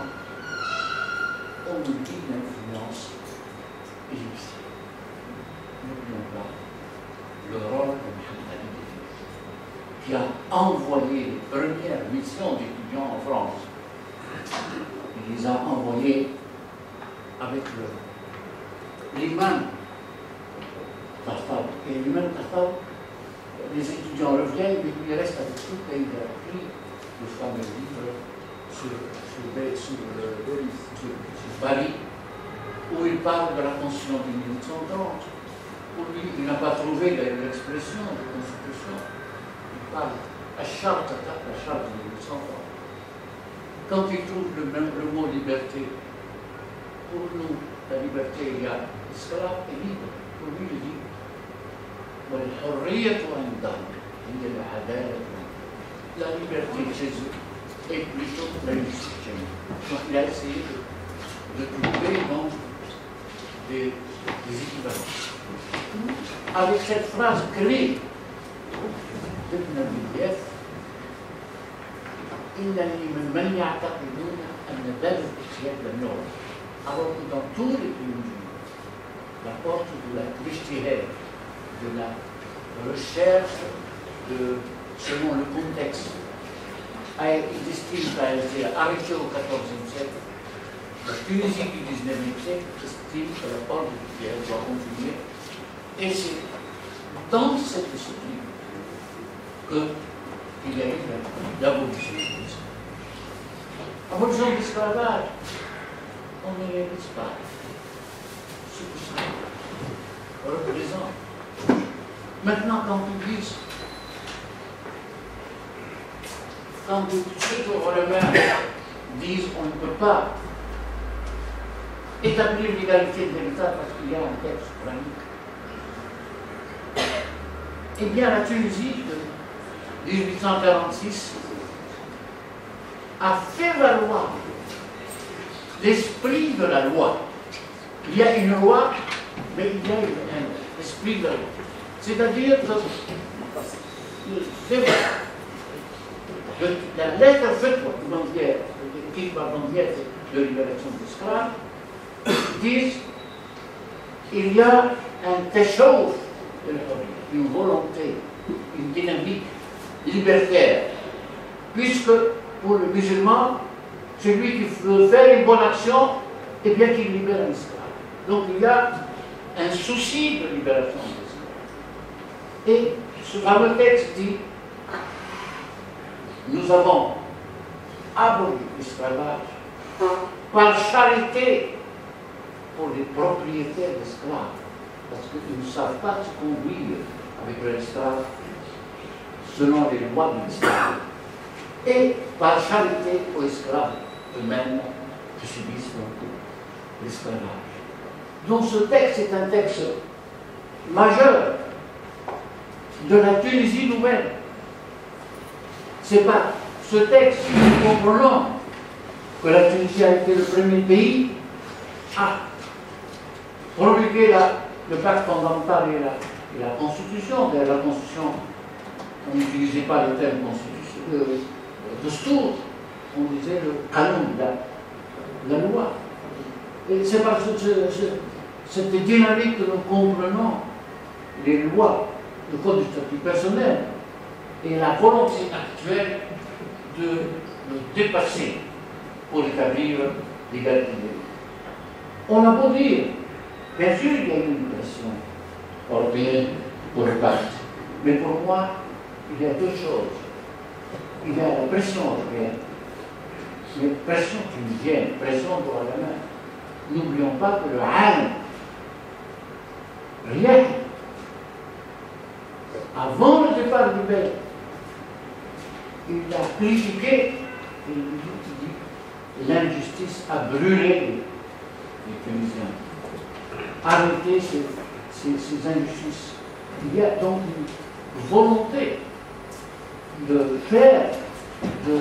on oublie l'influence égyptienne. N'oublions pas le rôle de Mohamed Ali, qui a envoyé les premières missions d'étudiants en France. Il les a envoyés avec l'imam Khattab. Et l'imam Khattab, les étudiants reviennent, mais il reste avec tout et il a pris le fameux livre sur Paris, où il parle de la Constitution de 1830. Pour lui, il n'a pas trouvé l'expression de Constitution. Il parle à charte de 1830. Quand il trouve le mot liberté, pour nous, la liberté, il y a esclave et libre. Pour lui, il dit la liberté chez eux est plutôt la justice chez nous. Donc il a essayé de trouver donc, des équivalences. Avec cette phrase clé de Nabiyev, إنني من يعتقدون أن باب الاجتهاد لم يغلق. Alors que dans tous les pays musulmans, la porte de l'ijtihad, de la recherche selon le contexte, estime a été arrêtée au XIVe siècle. La Tunisie du XIXe siècle estime que la porte de l'ijtihad doit continuer. Et c'est dans cette discipline qu'il y a eu l'abolition. Abolition de l'esclavage, on ne réalise pas ce que ça représente. Maintenant, quand ils disent, quand ceux qui ont le main disent on ne peut pas établir l'égalité de l'État parce qu'il y a un texte coranique, eh bien la Tunisie de 1846 a fait valoir l'esprit de la loi. Il y a une loi, mais il y a un esprit de la loi. C'est-à-dire que la lettre fatwa qui va bandière de libération d'esclaves disent qu'il y a un tashawuf de la vie, une volonté, une dynamique libertaire, puisque pour le musulman, celui qui veut faire une bonne action, eh bien qu'il libère un esclave. Donc il y a un souci de libération des esclaves. Et ce fameux texte dit nous avons aboli l'esclavage par charité pour les propriétaires d'esclaves, parce qu'ils ne savent pas se conduire avec l'esclave selon les lois de l'islam, et par charité aux esclaves eux-mêmes qui subissent l'esclavage. Donc ce texte est un texte majeur de la Tunisie nouvelle. C'est pas ce texte que nous comprenons que la Tunisie a été le premier pays à promulguer le pacte fondamental et la Constitution. D'ailleurs, la Constitution, on n'utilisait pas le terme constitution, Destour, on disait le canon, la loi. Et c'est par cette dynamique que nous comprenons les lois, le code du statut personnel et la volonté actuelle de le dépasser pour établir l'égalité. On a beau dire, bien sûr, il y a une pression européenne pour le pacte, mais pour moi, il y a deux choses. Il y a la pression européenne, mais pression tunisienne, pression droit de la main. N'oublions pas que le Alam, rien, avant le départ du Bel, il a critiqué, il dit, l'injustice a brûlé les Tunisiens. Arrêter ces injustices. Il y a donc une volonté de faire de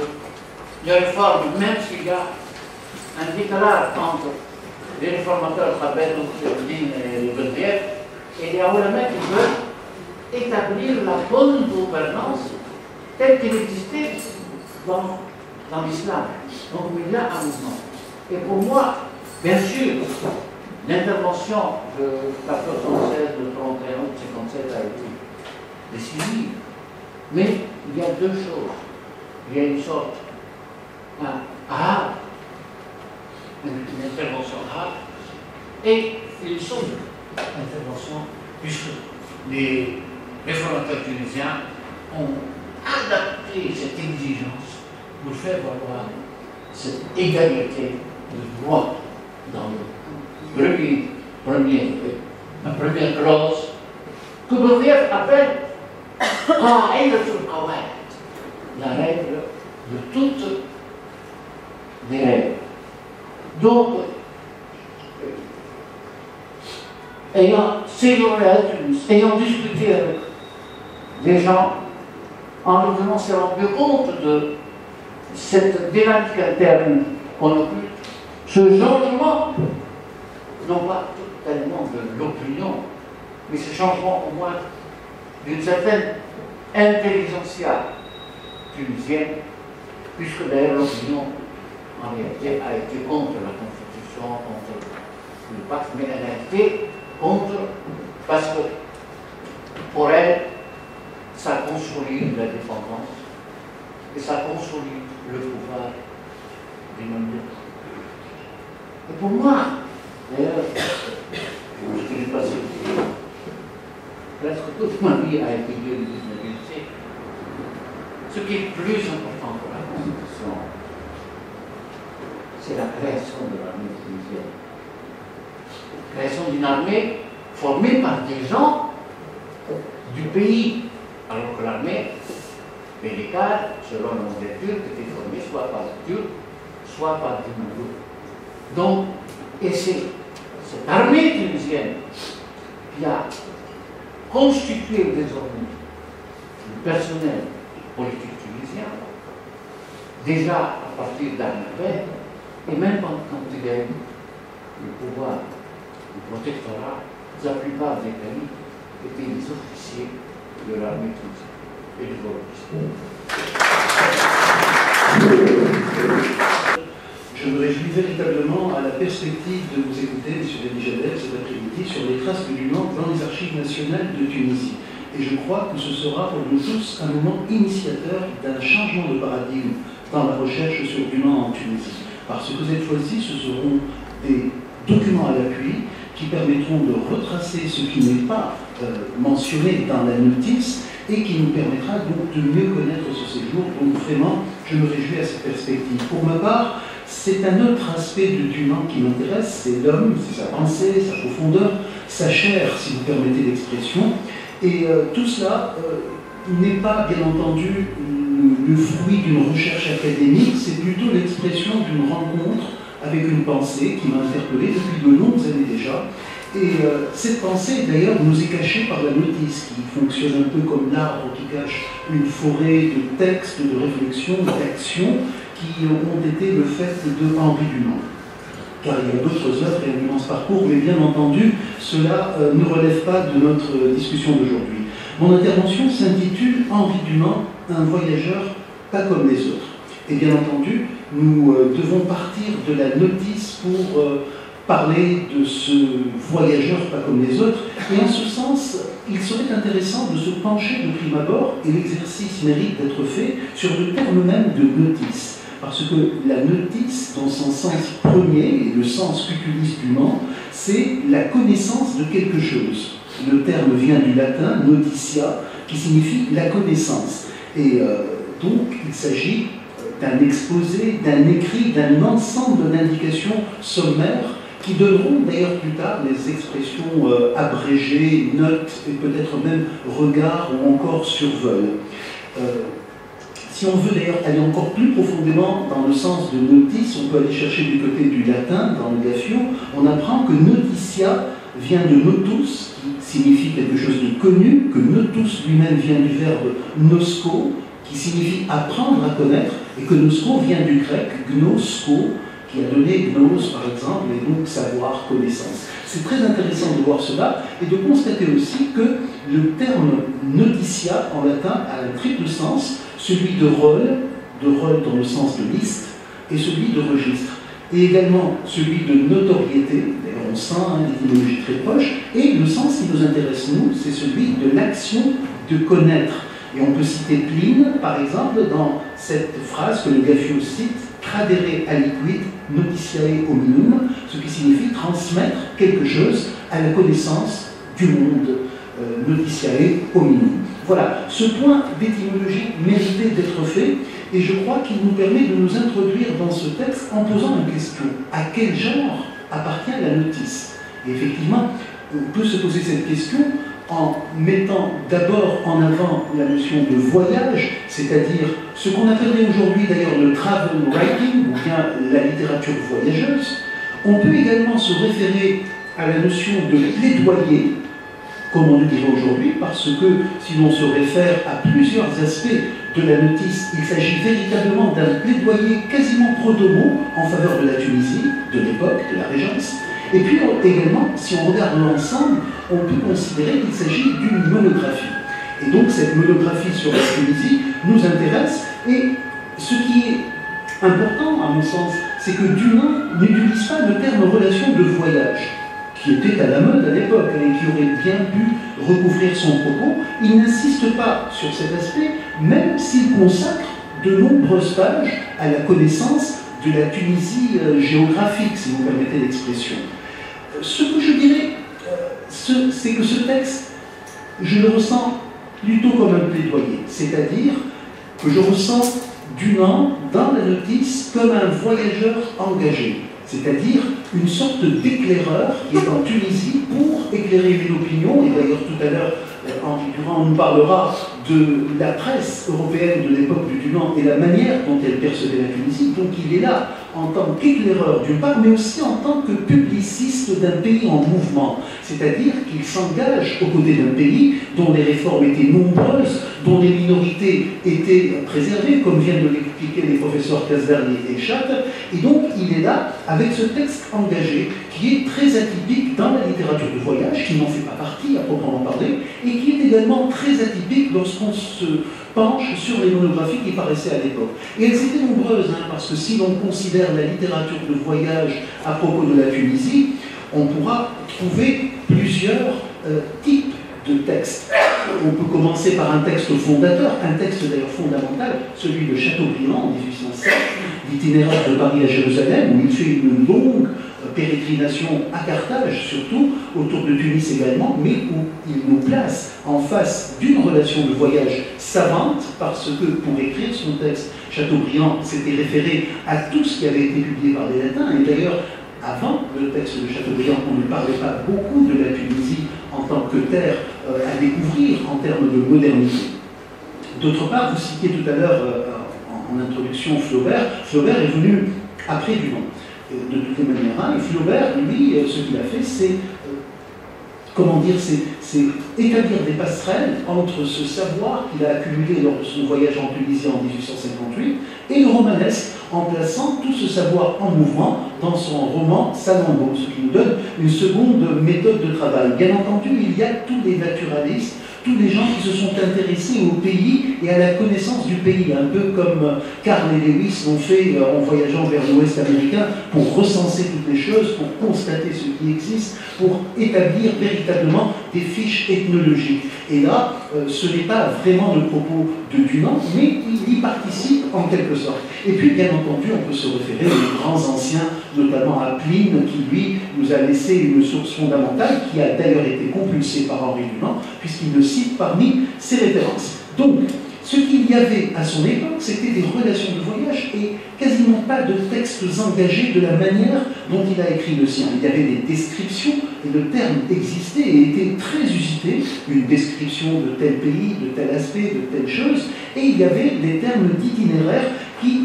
réformes, même s'il y a un décalage entre les réformateurs, Khabed, et Bediev, et les Aoulamais qui veulent établir la bonne gouvernance telle qu'elle existait dans l'islam. Donc il y a un mouvement. Et pour moi, bien sûr, l'intervention de 1416, de 31 août 57 a été décisive. Mais il y a deux choses. Il y a une sorte une intervention arabe et une sorte d'intervention, puisque les réformateurs tunisiens ont adapté cette exigence pour faire valoir cette égalité de droit dans la première clause que Bediev appelle la règle de toutes les règles. Donc, ayant séjourné à Tunis, ayant discuté avec des gens, en leur donnant s'est rendu compte de cette dynamique interne qu'on occupe, ce changement, non pas tellement de l'opinion, mais ce changement au moins d'une certaine intelligentsia tunisienne, puisque d'ailleurs l'opinion en réalité a été contre la Constitution, contre le pacte, mais elle a été contre parce que pour elle, ça consolide la dépendance et ça consolide le pouvoir des membres. Et pour moi, d'ailleurs, je n'ai pas presque toute ma vie a été liée au 19e siècle. Ce qui est plus important pour la Constitution, c'est la création de l'armée tunisienne. La création d'une armée formée par des gens du pays, alors que l'armée médicale, selon la nomenclature, était formée soit par les Turcs, soit par des Malouks. Donc, et c'est cette armée tunisienne qui a constitué désormais le personnel politique tunisien, déjà à partir d'Arnabet, et même quand il y a eu le pouvoir, le protectorat, la plupart des pays étaient des officiers de l'armée tunisienne et des officiers. Je me réjouis véritablement à la perspective de vous écouter, M. Benijadel, cet après-midi, sur les traces de l'UNAN dans les archives nationales de Tunisie. Et je crois que ce sera pour nous tous un moment initiateur d'un changement de paradigme dans la recherche sur l'UNAN en Tunisie. Parce que cette fois-ci, ce seront des documents à l'appui qui permettront de retracer ce qui n'est pas mentionné dans la notice et qui nous permettra donc de mieux connaître ce séjour dont nous vraiment, je me réjouis à cette perspective. Pour ma part, c'est un autre aspect de Dunant qui m'intéresse, c'est l'homme, c'est sa pensée, sa profondeur, sa chair, si vous permettez l'expression. Et tout cela n'est pas, bien entendu, le fruit d'une recherche académique, c'est plutôt l'expression d'une rencontre avec une pensée qui m'a interpellé depuis de longues années déjà. Et cette pensée, d'ailleurs, nous est cachée par la notice, qui fonctionne un peu comme l'arbre qui cache une forêt de textes, de réflexions, d'actions qui ont été le fait de Henri Dunant. Car il y a d'autres œuvres et un immense parcours, mais bien entendu, cela ne relève pas de notre discussion d'aujourd'hui. Mon intervention s'intitule « Henri Dunant, un voyageur pas comme les autres ». Et bien entendu, nous devons partir de la notice pour parler de ce voyageur pas comme les autres. Et en ce sens, il serait intéressant de se pencher de prime abord, et l'exercice mérite d'être fait, sur le terme même de notice. Parce que la notice, dans son sens premier, et le sens qu'utilise Dunant, c'est la connaissance de quelque chose. Le terme vient du latin notitia, qui signifie la connaissance. Et donc, il s'agit d'un exposé, d'un écrit, d'un ensemble d'indications sommaires qui donneront d'ailleurs plus tard les expressions abrégées, notes et peut-être même regard ou encore survol. Si on veut d'ailleurs aller encore plus profondément dans le sens de notice, on peut aller chercher du côté du latin, dans le Gaffio, on apprend que notitia vient de notus, qui signifie quelque chose de connu, que notus lui-même vient du verbe nosko, qui signifie apprendre à connaître, et que nosko vient du grec gnosko, qui a donné gnose par exemple, et donc savoir, connaissance. C'est très intéressant de voir cela, et de constater aussi que le terme notitia en latin a un triple sens, celui de rôle dans le sens de liste, et celui de registre, et également celui de notoriété, d'ailleurs on sent l'étymologie très proche, et le sens qui nous intéresse nous, c'est celui de l'action de connaître. Et on peut citer Pline, par exemple, dans cette phrase que le Gaffio cite, tradere aliquid notitiae hominum, ce qui signifie transmettre quelque chose à la connaissance du monde, notitiae hominum. Voilà, ce point d'étymologie méritait d'être fait, et je crois qu'il nous permet de nous introduire dans ce texte en posant une question. À quel genre appartient la notice? Et effectivement, on peut se poser cette question en mettant d'abord en avant la notion de voyage, c'est-à-dire ce qu'on appellerait aujourd'hui d'ailleurs le travel writing, ou bien la littérature voyageuse. On peut également se référer à la notion de plaidoyer, comme on le dirait aujourd'hui, parce que si l'on se réfère à plusieurs aspects de la notice, il s'agit véritablement d'un plaidoyer quasiment pro domo en faveur de la Tunisie, de l'époque, de la Régence. Et puis également, si on regarde l'ensemble, on peut considérer qu'il s'agit d'une monographie. Et donc cette monographie sur la Tunisie nous intéresse, et ce qui est important à mon sens, c'est que Dunant n'utilise pas le terme relation de voyage, qui était à la mode à l'époque et qui aurait bien pu recouvrir son propos. Il n'insiste pas sur cet aspect, même s'il consacre de nombreuses pages à la connaissance de la Tunisie géographique, si vous permettez l'expression. Ce que je dirais, c'est que ce texte, je le ressens plutôt comme un plaidoyer, c'est-à-dire que je ressens Dunant dans la notice comme un voyageur engagé, c'est-à-dire une sorte d'éclaireur qui est en Tunisie pour éclairer une opinion. Et d'ailleurs tout à l'heure, Henri Dunant nous parlera de la presse européenne de l'époque du Dunant et la manière dont elle percevait la Tunisie. Donc il est là en tant qu'éclaireur d'une part, mais aussi en tant que publiciste d'un pays en mouvement. C'est-à-dire qu'il s'engage aux côtés d'un pays dont les réformes étaient nombreuses, dont les minorités étaient préservées, comme viennent de l'expliquer les professeurs Casbernier et Chatte. Et donc il est là avec ce texte engagé qui est très atypique dans la littérature de voyage, qui n'en fait pas partie à proprement parler, et qui est également très atypique lorsqu'on se penche sur les monographies qui paraissaient à l'époque. Et elles étaient nombreuses, parce que si l'on considère la littérature de voyage à propos de la Tunisie, on pourra trouver plusieurs types de textes. On peut commencer par un texte fondateur, un texte d'ailleurs fondamental, celui de Chateaubriand en 1807, l'itinéraire de Paris à Jérusalem, où il fait une longue pérégrination à Carthage, surtout, autour de Tunis également, mais où il nous place en face d'une relation de voyage savante, parce que pour écrire son texte, Chateaubriand s'était référé à tout ce qui avait été publié par les Latins, et d'ailleurs, avant le texte de Chateaubriand, on ne parlait pas beaucoup de la Tunisie en tant que terre à découvrir en termes de modernité. D'autre part, vous citiez tout à l'heure en introduction Flaubert. Flaubert est venu après Dumont, de toutes les manières. Hein. Et Flaubert, lui, ce qu'il a fait, c'est c'est établir des passerelles entre ce savoir qu'il a accumulé lors de son voyage en Tunisie en 1858 et le romanesque, en plaçant tout ce savoir en mouvement dans son roman Salammbô, ce qui nous donne une seconde méthode de travail. Bien entendu, il y a tous les naturalistes, tous les gens qui se sont intéressés au pays et à la connaissance du pays, un peu comme Carl et Lewis l'ont fait en voyageant vers l'Ouest américain pour recenser toutes les choses, pour constater ce qui existe, pour établir véritablement des fiches ethnologiques. Et là, ce n'est pas vraiment le propos de Dunant, mais il y participe en quelque sorte. Et puis, bien entendu, on peut se référer aux grands anciens, notamment à Pline, qui, lui, nous a laissé une source fondamentale, qui a d'ailleurs été compulsée par Henri Dunant, puisqu'il le cite parmi ses références. Donc, ce qu'il y avait à son époque, c'était des relations de voyage et quasiment pas de textes engagés de la manière dont il a écrit le sien. Il y avait des descriptions, et le terme existait et était très usité, une description de tel pays, de tel aspect, de telle chose, et il y avait des termes d'itinéraire qui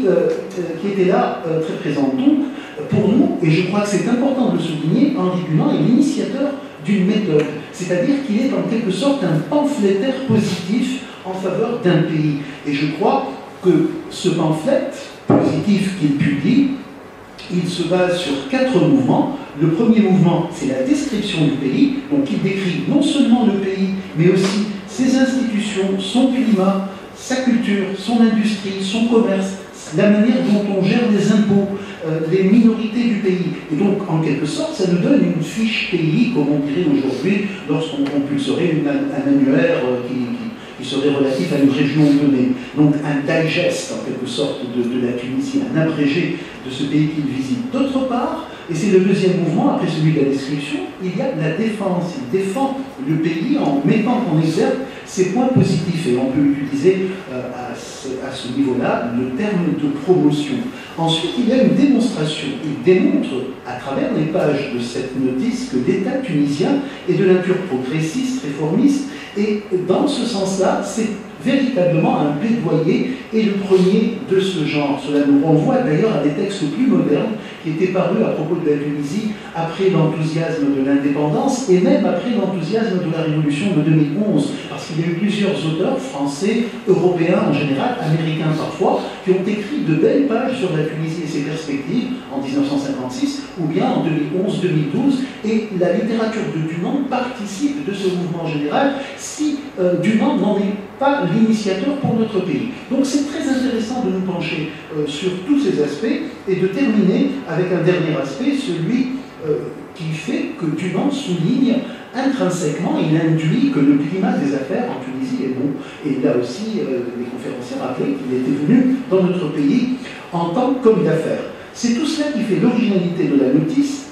étaient là très présents. Donc, pour nous, et je crois que c'est important de le souligner, Henri Dunant est l'initiateur d'une méthode, c'est-à-dire qu'il est en quelque sorte un pamphlétaire positif en faveur d'un pays. Et je crois que ce pamphlet positif qu'il publie, il se base sur 4 mouvements. Le premier mouvement, c'est la description du pays, donc il décrit non seulement le pays, mais aussi ses institutions, son climat, sa culture, son industrie, son commerce, la manière dont on gère les impôts, les minorités du pays. Et donc, en quelque sorte, ça nous donne une fiche pays, comme on dirait aujourd'hui, lorsqu'on compulserait un annuaire qui serait relatif à une région donnée. Donc, un digest, en quelque sorte, de la Tunisie, un abrégé de ce pays qu'il visite. D'autre part, et c'est le deuxième mouvement, après celui de la description, il y a la défense. Il défend le pays en mettant en exergue ses points positifs. Et on peut utiliser à ce niveau-là le terme de promotion. Ensuite, il y a une démonstration. Il démontre, à travers les pages de cette notice, que l'État tunisien est de nature progressiste, réformiste, et dans ce sens-là, c'est véritablement un plaidoyer et le premier de ce genre. Cela nous renvoie d'ailleurs à des textes plus modernes qui étaient parus à propos de la Tunisie après l'enthousiasme de l'indépendance et même après l'enthousiasme de la révolution de 2011, parce qu'il y a eu plusieurs auteurs français, européens en général, américains parfois, qui ont écrit de belles pages sur la Tunisie et ses perspectives en 1956 ou bien en 2011-2012, et la littérature de Dunant participe de ce mouvement général si Dunant n'en est pas l'initiateur pour notre pays. Donc c'est très intéressant de nous pencher sur tous ces aspects et de terminer avec un dernier aspect, celui qui fait que Dunant souligne intrinsèquement, il induit que le climat des affaires en Tunisie est bon. Et là aussi, les conférenciers rappelaient qu'il était venu dans notre pays en tant qu'homme d'affaires. C'est tout cela qui fait l'originalité de la notice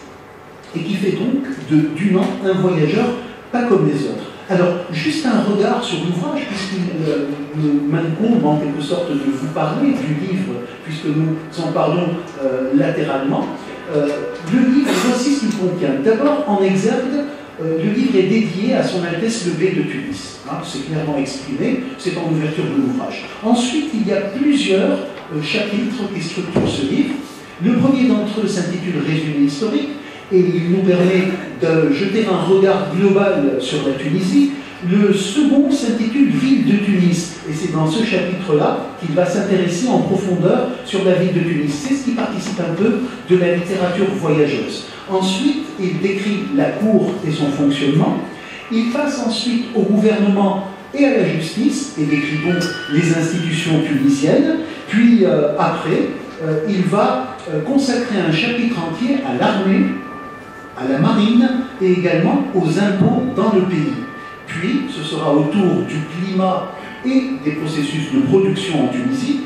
et qui fait donc de Dunant un voyageur pas comme les autres. Alors, juste un regard sur l'ouvrage, puisqu'il m'incombe en quelque sorte de vous parler du livre, puisque nous en parlons latéralement. Le livre, voici ce qu'il contient. D'abord, en exergue, le livre est dédié à son Altesse le Bey de Tunis. Hein, c'est clairement exprimé, c'est en ouverture de l'ouvrage. Ensuite, il y a plusieurs chapitres qui structurent ce livre. Le premier d'entre eux s'intitule Résumé historique, et il nous permet de jeter un regard global sur la Tunisie. Le second s'intitule Ville de Tunis, et c'est dans ce chapitre-là qu'il va s'intéresser en profondeur sur la ville de Tunis. C'est ce qui participe un peu de la littérature voyageuse. Ensuite, il décrit la cour et son fonctionnement. Il passe ensuite au gouvernement et à la justice, et décrit donc les institutions tunisiennes. Puis après, il va consacrer un chapitre entier à l'armée, à la marine et également aux impôts dans le pays. Puis, ce sera autour du climat et des processus de production en Tunisie,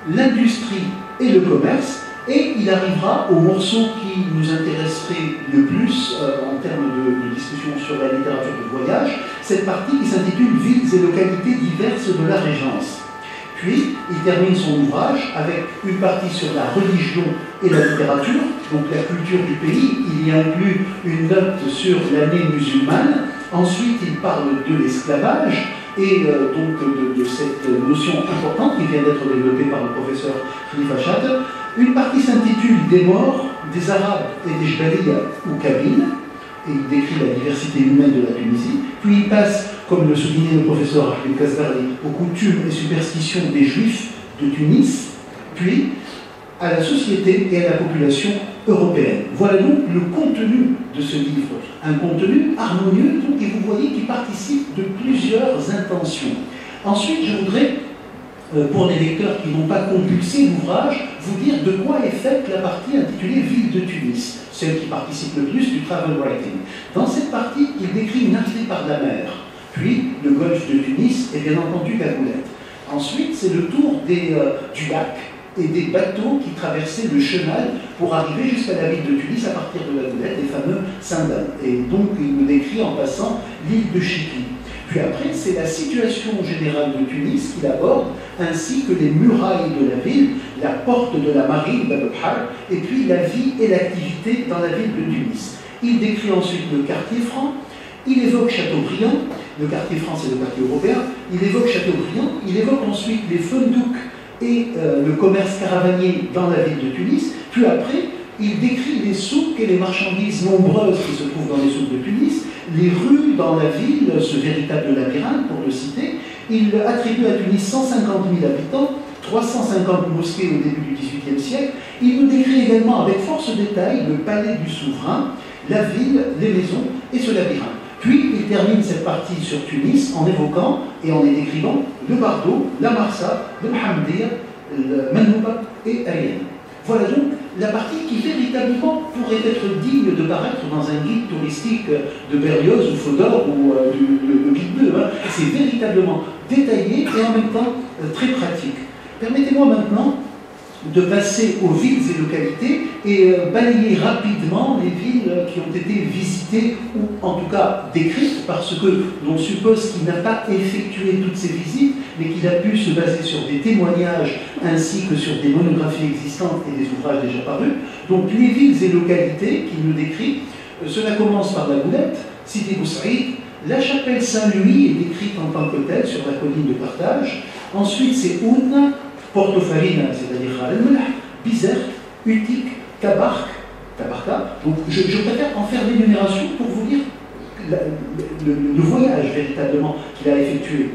l'industrie et le commerce, Et il arrivera au morceau qui nous intéresserait le plus en termes de discussion sur la littérature de voyage, cette partie qui s'intitule « Villes et localités diverses de la Régence ». Puis, il termine son ouvrage avec une partie sur la religion et la littérature, donc la culture du pays. Il y inclut une note sur l'année musulmane. Ensuite, il parle de l'esclavage et donc de cette notion importante qui vient d'être développée par le professeur Khalifa Chad. Une partie s'intitule « Des morts, des Arabes et des Jbaliya ou Kabyles » et il décrit la diversité humaine de la Tunisie. Puis il passe, comme le soulignait le professeur Ahmed Kasbari, aux coutumes et superstitions des Juifs de Tunis, puis à la société et à la population européenne. Voilà donc le contenu de ce livre. Un contenu harmonieux, donc, et vous voyez, qui participe de plusieurs intentions. Ensuite, je voudrais, pour les lecteurs qui n'ont pas compulsé l'ouvrage, vous dire de quoi est faite la partie intitulée « Ville de Tunis », celle qui participe le plus du travel writing. Dans cette partie, il décrit une arrivée par la mer, puis le golfe de Tunis et bien entendu la Goulette. Ensuite, c'est le tour du lac et des bateaux qui traversaient le chenal pour arriver jusqu'à la ville de Tunis à partir de la Goulette, les fameux Sindane. Et donc, il nous décrit en passant l'île de Chipli. Puis après, c'est la situation générale de Tunis qu'il aborde, ainsi que les murailles de la ville, la porte de la marine, Bab el-Har, et puis la vie et l'activité dans la ville de Tunis. Il décrit ensuite le quartier franc, il évoque Châteaubriand, le quartier franc c'est le quartier européen, il évoque Châteaubriand, il évoque ensuite les fendouks et le commerce caravanier dans la ville de Tunis, puis après, il décrit les souks et les marchandises nombreuses qui se trouvent dans les souks de Tunis, les rues dans la ville, ce véritable labyrinthe, pour le citer. Il attribue à Tunis 150 000 habitants, 350 mosquées au début du XVIIIe siècle. Il nous décrit également avec force détail le palais du souverain, la ville, les maisons et ce labyrinthe. Puis il termine cette partie sur Tunis en évoquant et en y décrivant le Bardo, la Marsa, le Mohammedia, le Manouba et Ayen. Voilà donc la partie qui véritablement pourrait être digne de paraître dans un guide touristique de Berlioz ou Fodor ou le guide bleu. Hein. C'est véritablement détaillé et en même temps très pratique. Permettez-moi maintenant de passer aux villes et localités et balayer rapidement les villes qui ont été visitées ou en tout cas décrites parce que l'on suppose qu'il n'a pas effectué toutes ces visites mais qu'il a pu se baser sur des témoignages ainsi que sur des monographies existantes et des ouvrages déjà parus. Donc les villes et localités qu'il nous décrit, cela commence par la Goulette, Sidi Bou Saïd, la chapelle Saint-Louis est décrite en tant que telle sur la colline de Carthage. Ensuite c'est Oudna, Porto Farina, c'est-à-dire Al-Mulh, Bizerte, Utik, Tabarka. Donc je préfère en faire l'énumération pour vous dire le voyage véritablement qu'il a effectué.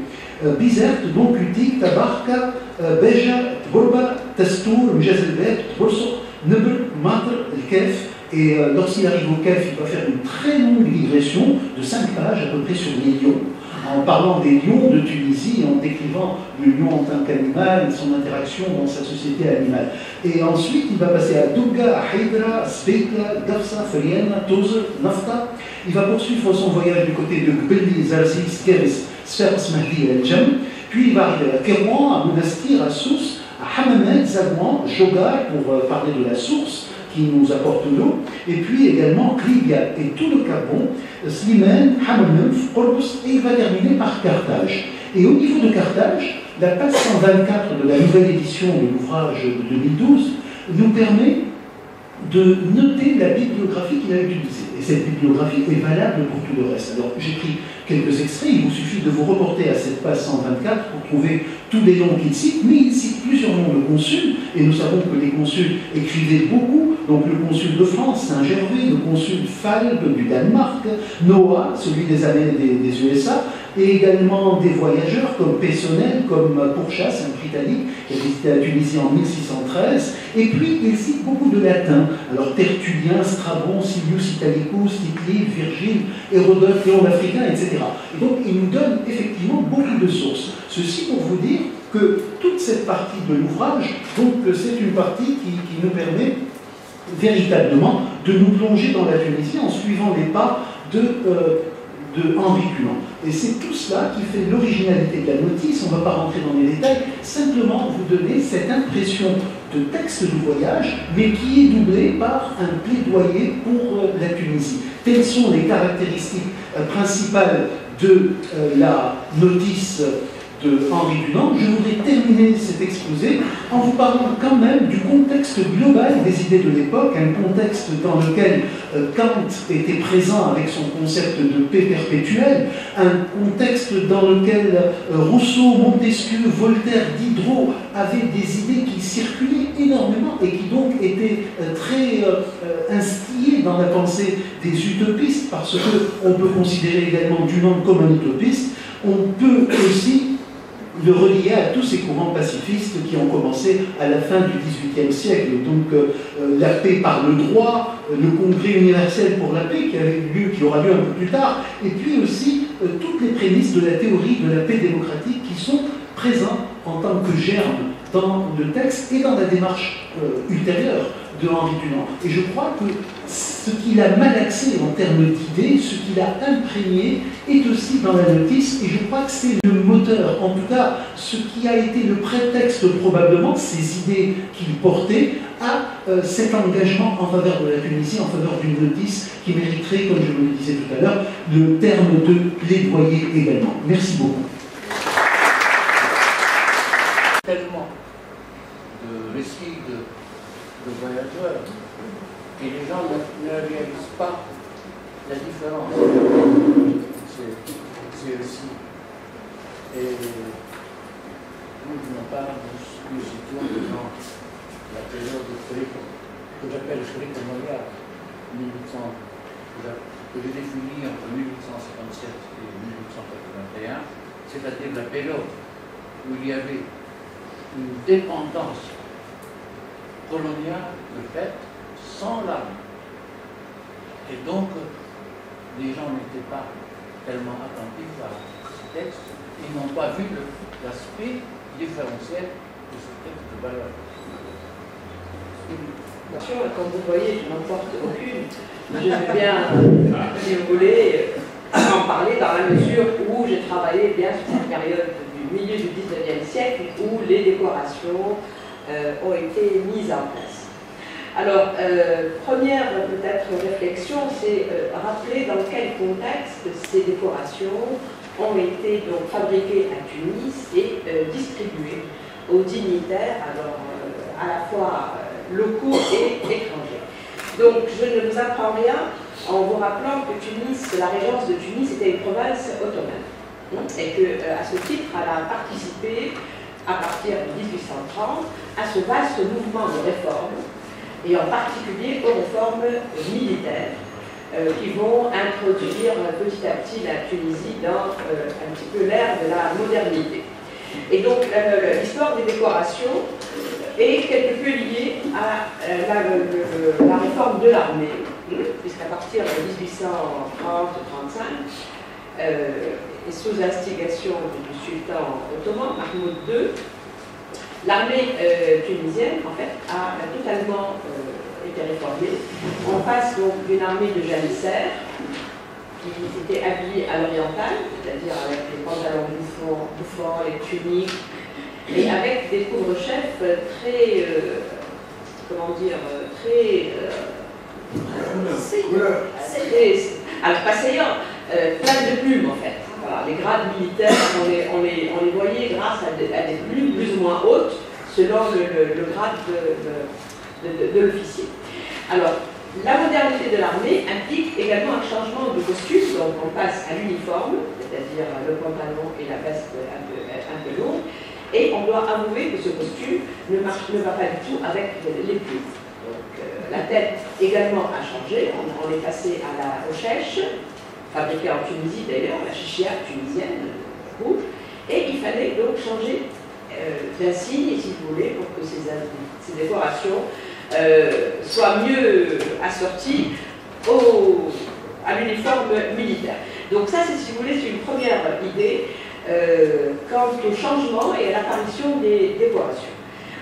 Bizerte, donc Utik, Tabarka, Beja, Tborba, Tastour, Mjazelbet, Tborso, Nebel, Matr, El-Kef. Et lorsqu'il arrive au Kef, il va faire une très longue digression de 5 pages à peu près sur les lions, en parlant des lions de Tunisie, en décrivant le lion en tant qu'animal et son interaction dans sa société animale. Et ensuite, il va passer à Douga, à Haïdra, à Sveitla, Gafsa, Feriana, Tozer, Nafta. Il va poursuivre son voyage du côté de Gbelli, Zarzis, Keris, Sfers, Mahdi et El-Jem. Puis il va arriver à Kérouan, à Monastir, à Sousse, à Hamamed, Zagouan, Jogar, pour parler de la source qui nous apporte l'eau, et puis également Kribia et tout le Gabon, Slimane, Hamamuf, Korbus, et il va terminer par Carthage. Et au niveau de Carthage, la page 124 de la nouvelle édition de l'ouvrage de 2012 nous permet de noter la bibliographie qu'il a utilisée. Et cette bibliographie est valable pour tout le reste. Alors j'ai pris quelques extraits, il vous suffit de vous reporter à cette page 124 pour trouver tous les noms qu'il cite, mais il cite plusieurs noms de consuls, et nous savons que les consuls écrivaient beaucoup, donc le consul de France, Saint-Gervais, le consul Falb du Danemark, Noah, celui des USA, et également des voyageurs comme Peyssonnet, comme Pourchasse, un Britannique qui a visité la Tunisie en 1613, et puis il cite beaucoup de latins, alors Tertullien, Strabon, Silius Italicus, Tite-Live, Virgile, Hérodote, Léon l'Africain, etc. Et donc il nous donne effectivement beaucoup de sources. Ceci pour vous dire que toute cette partie de l'ouvrage, donc c'est une partie qui nous permet véritablement de nous plonger dans la Tunisie en suivant les pas de Henri Dunant. Et c'est tout cela qui fait l'originalité de la notice. On ne va pas rentrer dans les détails, simplement vous donner cette impression de texte de voyage, mais qui est doublé par un plaidoyer pour la Tunisie. Telles sont les caractéristiques principales de la notice de Henri Dunant. Je voudrais terminer cet exposé en vous parlant quand même du contexte global des idées de l'époque, un contexte dans lequel Kant était présent avec son concept de paix perpétuelle, un contexte dans lequel Rousseau, Montesquieu, Voltaire, Diderot avaient des idées qui circulaient énormément et qui donc étaient très instillées dans la pensée des utopistes, parce qu'on peut considérer également Dunant comme un utopiste. On peut aussi le relier à tous ces courants pacifistes qui ont commencé à la fin du XVIIIe siècle. Donc la paix par le droit, le congrès universel pour la paix qui aura lieu un peu plus tard, et puis aussi toutes les prémices de la théorie de la paix démocratique qui sont présentes en tant que germe dans le texte et dans la démarche ultérieure de Henri Dunant. Et je crois que ce qu'il a malaxé en termes d'idées, ce qu'il a imprégné, est aussi dans la notice, et je crois que c'est le moteur, en tout cas ce qui a été le prétexte probablement, ces idées qu'il portait, à cet engagement en faveur de la Tunisie, en faveur d'une notice qui mériterait, comme je vous le disais tout à l'heure, le terme de plaidoyer également. Merci beaucoup. Tellement de récits de voyageurs et les gens ne réalisent pas la différence. C'est aussi. Et nous n'avons pas, nous situons dans la période que j'appelle le Montréal, 1800, que j'ai défini entre 1857 et 1881, c'est-à-dire la période où il y avait une dépendance coloniale de fait sans l'armée. Et donc, les gens n'étaient pas tellement attentifs à ce texte, ils n'ont pas vu l'aspect différentiel de ce texte de valeur. Comme vous voyez, je n'en porte aucune. Je vais bien, si vous voulez, en parler dans la mesure où j'ai travaillé bien sur cette période du milieu du XIXe siècle où les décorations ont été mises en place. Alors, première peut-être réflexion, c'est rappeler dans quel contexte ces décorations ont été donc fabriquées à Tunis et distribuées aux dignitaires, alors à la fois locaux et étrangers. Donc, je ne vous apprends rien en vous rappelant que Tunis, la régence de Tunis était une province ottomane et que, à ce titre, elle a participé à partir de 1830 à ce vaste mouvement de réformes, et en particulier aux réformes militaires qui vont introduire petit à petit la Tunisie dans un petit peu l'ère de la modernité. Et donc l'histoire des décorations est quelque peu liée à la réforme de l'armée, puisqu'à partir de 1830-35, et sous instigation du sultan ottoman, Mahmoud II, l'armée tunisienne, en fait, a totalement été réformée. On passe donc d'une armée de janissaires qui était habillée à l'oriental, c'est-à-dire avec les pantalons bouffants, les tuniques, et avec des couvre-chefs très, comment dire, très... alors pas saillant, plein de plumes en fait. Voilà, les grades militaires, on les voyait grâce à des plumes plus ou moins hautes, selon le grade de l'officier. Alors, la modernité de l'armée implique également un changement de costume, donc on passe à l'uniforme, c'est-à-dire le pantalon et la veste un peu lourde, et on doit avouer que ce costume ne va pas du tout avec les plumes. Donc, la tête également a changé, on est passé à la recherche, fabriquée en Tunisie d'ailleurs, la chichia tunisienne, rouge, et il fallait donc changer d'insigne, si vous voulez, pour que ces décorations soient mieux assorties à l'uniforme militaire. Donc ça, c'est, si vous voulez, c'est une première idée quant au changement et à l'apparition des décorations.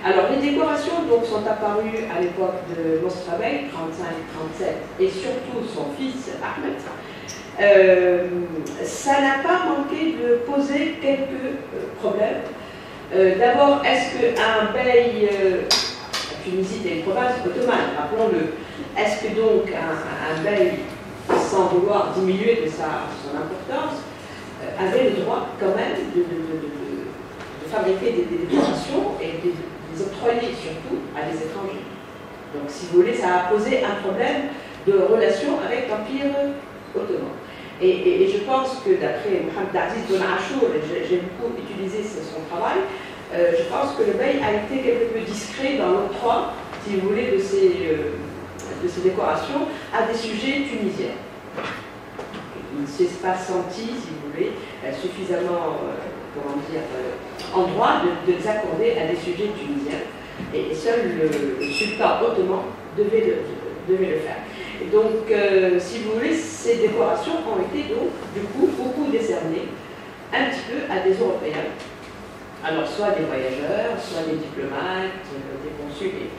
Alors, les décorations donc, sont apparues à l'époque de Mosravec, 35-37, et surtout son fils Ahmed, ça n'a pas manqué de poser quelques problèmes. D'abord, est-ce qu'un bey, la Tunisie était une province ottomane, rappelons-le, est-ce que donc un bey, sans vouloir diminuer de son importance, avait le droit quand même de fabriquer des décorations et de les octroyer surtout à des étrangers? Donc, si vous voulez, ça a posé un problème de relation avec l'Empire ottoman. Et je pense que d'après Mohamed Aziz Ben Achour, j'ai beaucoup utilisé son travail, je pense que le bey a été quelque peu discret dans l'octroi, si vous voulez, de ces décorations à des sujets tunisiens. Il ne s'est pas senti, si vous voulez, suffisamment, comment dire, en droit de les accorder à des sujets tunisiens. Et seul le sultan ottoman devait le faire. Et donc, si vous voulez, ces décorations ont été donc, du coup, beaucoup décernées un petit peu à des Européens. Alors, soit des voyageurs, soit des diplomates, des consuls.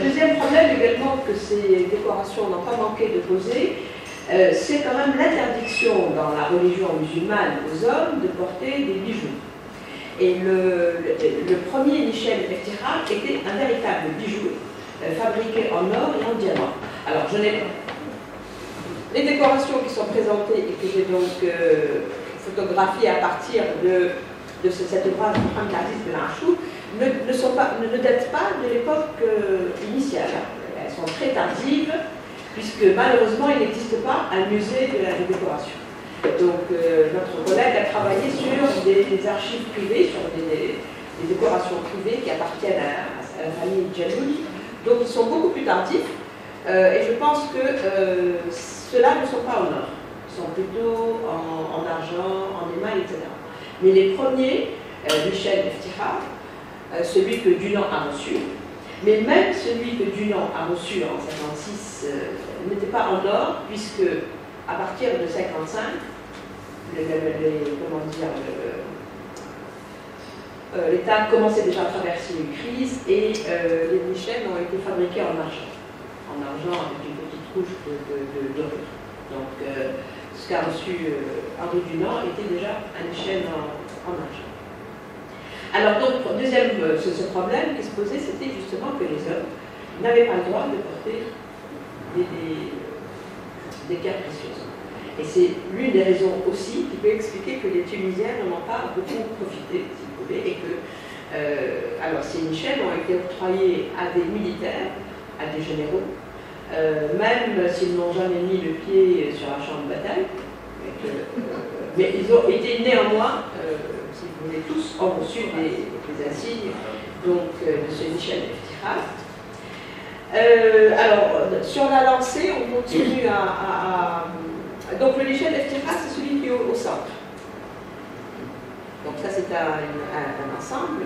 Deuxième problème également que ces décorations n'ont pas manqué de poser, c'est quand même l'interdiction dans la religion musulmane aux hommes de porter des bijoux. Et le premier Michel Eftirach était un véritable bijou fabriqué en or et en diamant. Alors, je n'ai les décorations qui sont présentées et que j'ai donc photographiées à partir de cet ouvrage de Mohamed Aziz Ben Achour ne datent pas de l'époque initiale. Elles sont très tardives, puisque malheureusement, il n'existe pas un musée de la décoration. Donc, notre collègue a travaillé sur des archives privées, sur des décorations privées qui appartiennent à la famille Djalouli, donc ils sont beaucoup plus tardifs, et je pense que ceux-là ne sont pas en or, ils sont plutôt en argent, en émail, etc. Mais les premiers, Michel Eftirach, celui que Dunant a reçu, mais même celui que Dunant a reçu en 1956 n'était pas en or, puisque à partir de 1955, l'État commençait déjà à traverser une crise et les Michel ont été fabriqués en argent avec une petite couche de dorure. Donc, ce qu'a reçu Henri Dunant était déjà un Michel en argent. Alors, donc, deuxième ce problème qui se posait, c'était justement que les hommes n'avaient pas le droit de porter des pierres précieuses. Et c'est l'une des raisons aussi qui peut expliquer que les Tunisiens n'en ont pas beaucoup profité, si vous voulez, et que alors ces Michel ont été octroyés à des militaires, à des généraux, même s'ils n'ont jamais mis le pied sur un champ de bataille, mais ils ont été néanmoins, si vous voulez, tous ont reçu des insignes donc, de ce Michel Eftirach. Alors, sur la lancée, on continue donc le Michel Eftirach, c'est celui qui est au centre. Donc ça, c'est un ensemble.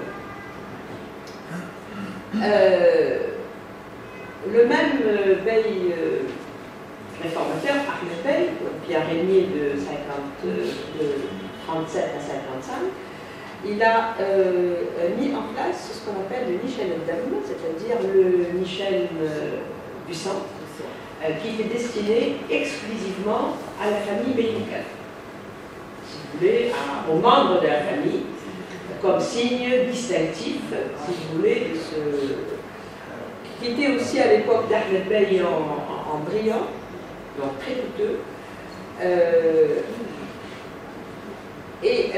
Le même bey réformateur, Ahmed Bey, qui a régné de 37 à 55, il a mis en place ce qu'on appelle le Michel Dam, c'est-à-dire le Michel du centre, qui était destiné exclusivement à la famille médicale, si vous voulez, aux membres de la famille, comme signe distinctif, si vous voulez, qui était aussi à l'époque d'Ahmed Bey en brillant, donc très coûteux, et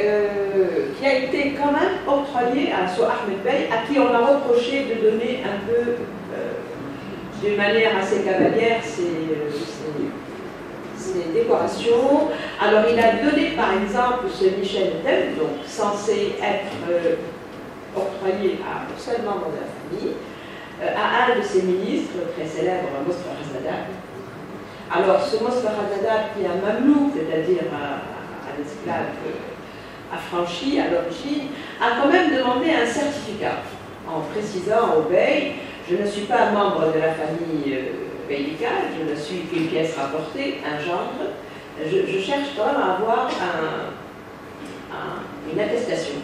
qui a été quand même octroyé à ce Ahmed Bey, à qui on a reproché de donner un peu, d'une manière assez cavalière, ses décorations. Alors il a donné par exemple ce Michel Dam, donc censé être octroyé à un seul membre de la famille, à un de ses ministres très célèbre, Mosfer Hazzadab. Alors ce Mosfer Hazzadab qui est un mamelouk, c'est-à-dire un esclave affranchi à l'origine, a quand même demandé un certificat en précisant au bey: je ne suis pas membre de la famille beylicale, je ne suis qu'une pièce rapportée, un gendre. Je cherche quand même à avoir une attestation,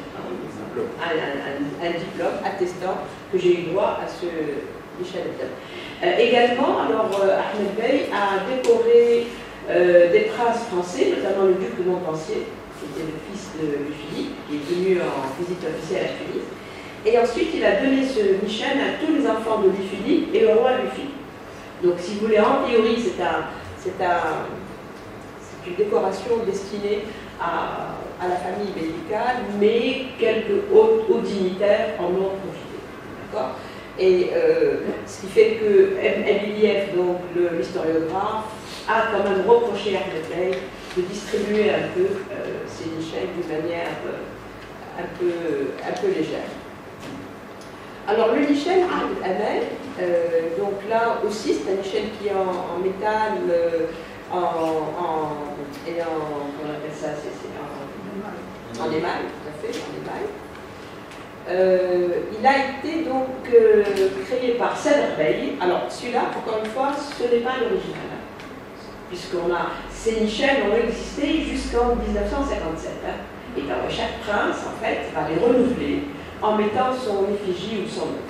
un diplôme attestant que j'ai eu droit à ce Michel Dam. Également, alors Ahmed Bey a décoré des princes français, notamment le duc de Montpensier, qui était le fils de Philippe, qui est venu en visite officielle à Tunis. Et ensuite, il a donné ce Nichen à tous les enfants de Louis-Philippe et le roi Louis-Philippe. Donc, si vous voulez, en théorie, c'est une décoration destinée à la famille médicale, mais quelques hauts dignitaires en ont profité. D'accord ? Et ce qui fait que Emiliev, donc l'historiographe, a quand même reproché à Ahmed Bey de distribuer un peu ces Nichen d'une manière un peu légère. Alors le Nichen Ahd el-Amel, donc là aussi c'est un Nichen qui est en métal, comment on appelle ça, en émail, tout à fait, en émail. Il a été donc créé par Sadr Bey. Alors celui-là, encore une fois, ce n'est pas l'original, hein, puisqu'on a ces Nichen ont existé jusqu'en 1957. Hein, et donc chaque prince, en fait, va les renouveler en mettant son effigie ou son nom.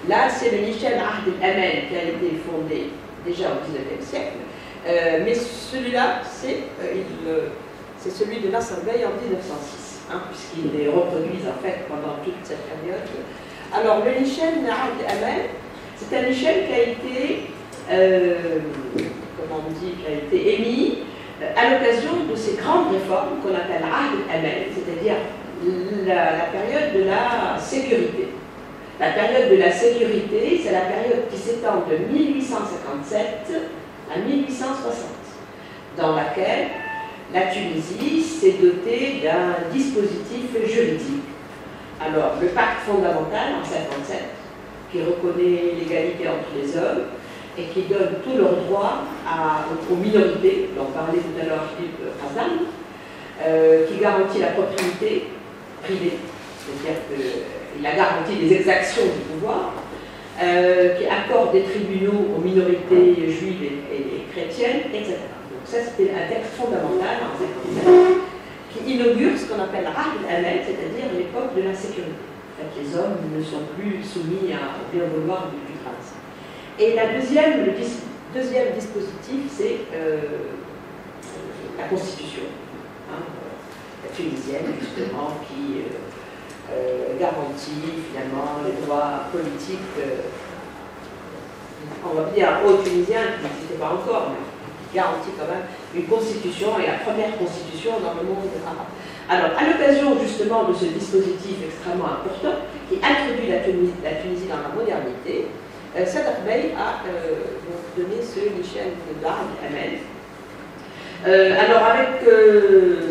Là, c'est le Nichen Ahd el-Amel qui a été fondé déjà au XIXe siècle, mais celui-là, c'est celui de Nasser Bey en 1906, hein, puisqu'ils les reproduisent en fait pendant toute cette période. Alors, le Nichen Ahd el-Amel, c'est un Nichen qui a été, comment on dit, qui a été émis à l'occasion de ces grandes réformes qu'on appelle Ahd el-Amel, c'est-à-dire la période de la sécurité. La période de la sécurité, c'est la période qui s'étend de 1857 à 1860, dans laquelle la Tunisie s'est dotée d'un dispositif juridique. Alors, le pacte fondamental en 1957, qui reconnaît l'égalité entre les hommes et qui donne tous leurs droits aux minorités, dont parlait tout à l'heure Philippe Khazan, qui garantit la propriété privée, c'est-à-dire qu'il a garanti les exactions du pouvoir, qui accorde des tribunaux aux minorités juives et chrétiennes, etc. Donc ça, c'était un texte fondamental en 1957 qui inaugure ce qu'on appelle Ahd el-Amel, c'est-à-dire l'époque de la sécurité. En fait, les hommes ne sont plus soumis au bien vouloir du prince. Et le deuxième dispositif, c'est la Constitution. Hein, tunisienne, justement, qui garantit finalement les droits politiques, on va dire aux Tunisiens, qui n'existaient pas encore, mais qui garantit quand même une constitution, et la première constitution dans le monde arabe. Alors, à l'occasion justement de ce dispositif extrêmement important, qui introduit la Tunisie dans la modernité, Sadr Bey a donné ce Nichen Ahd el-Amel. Alors avec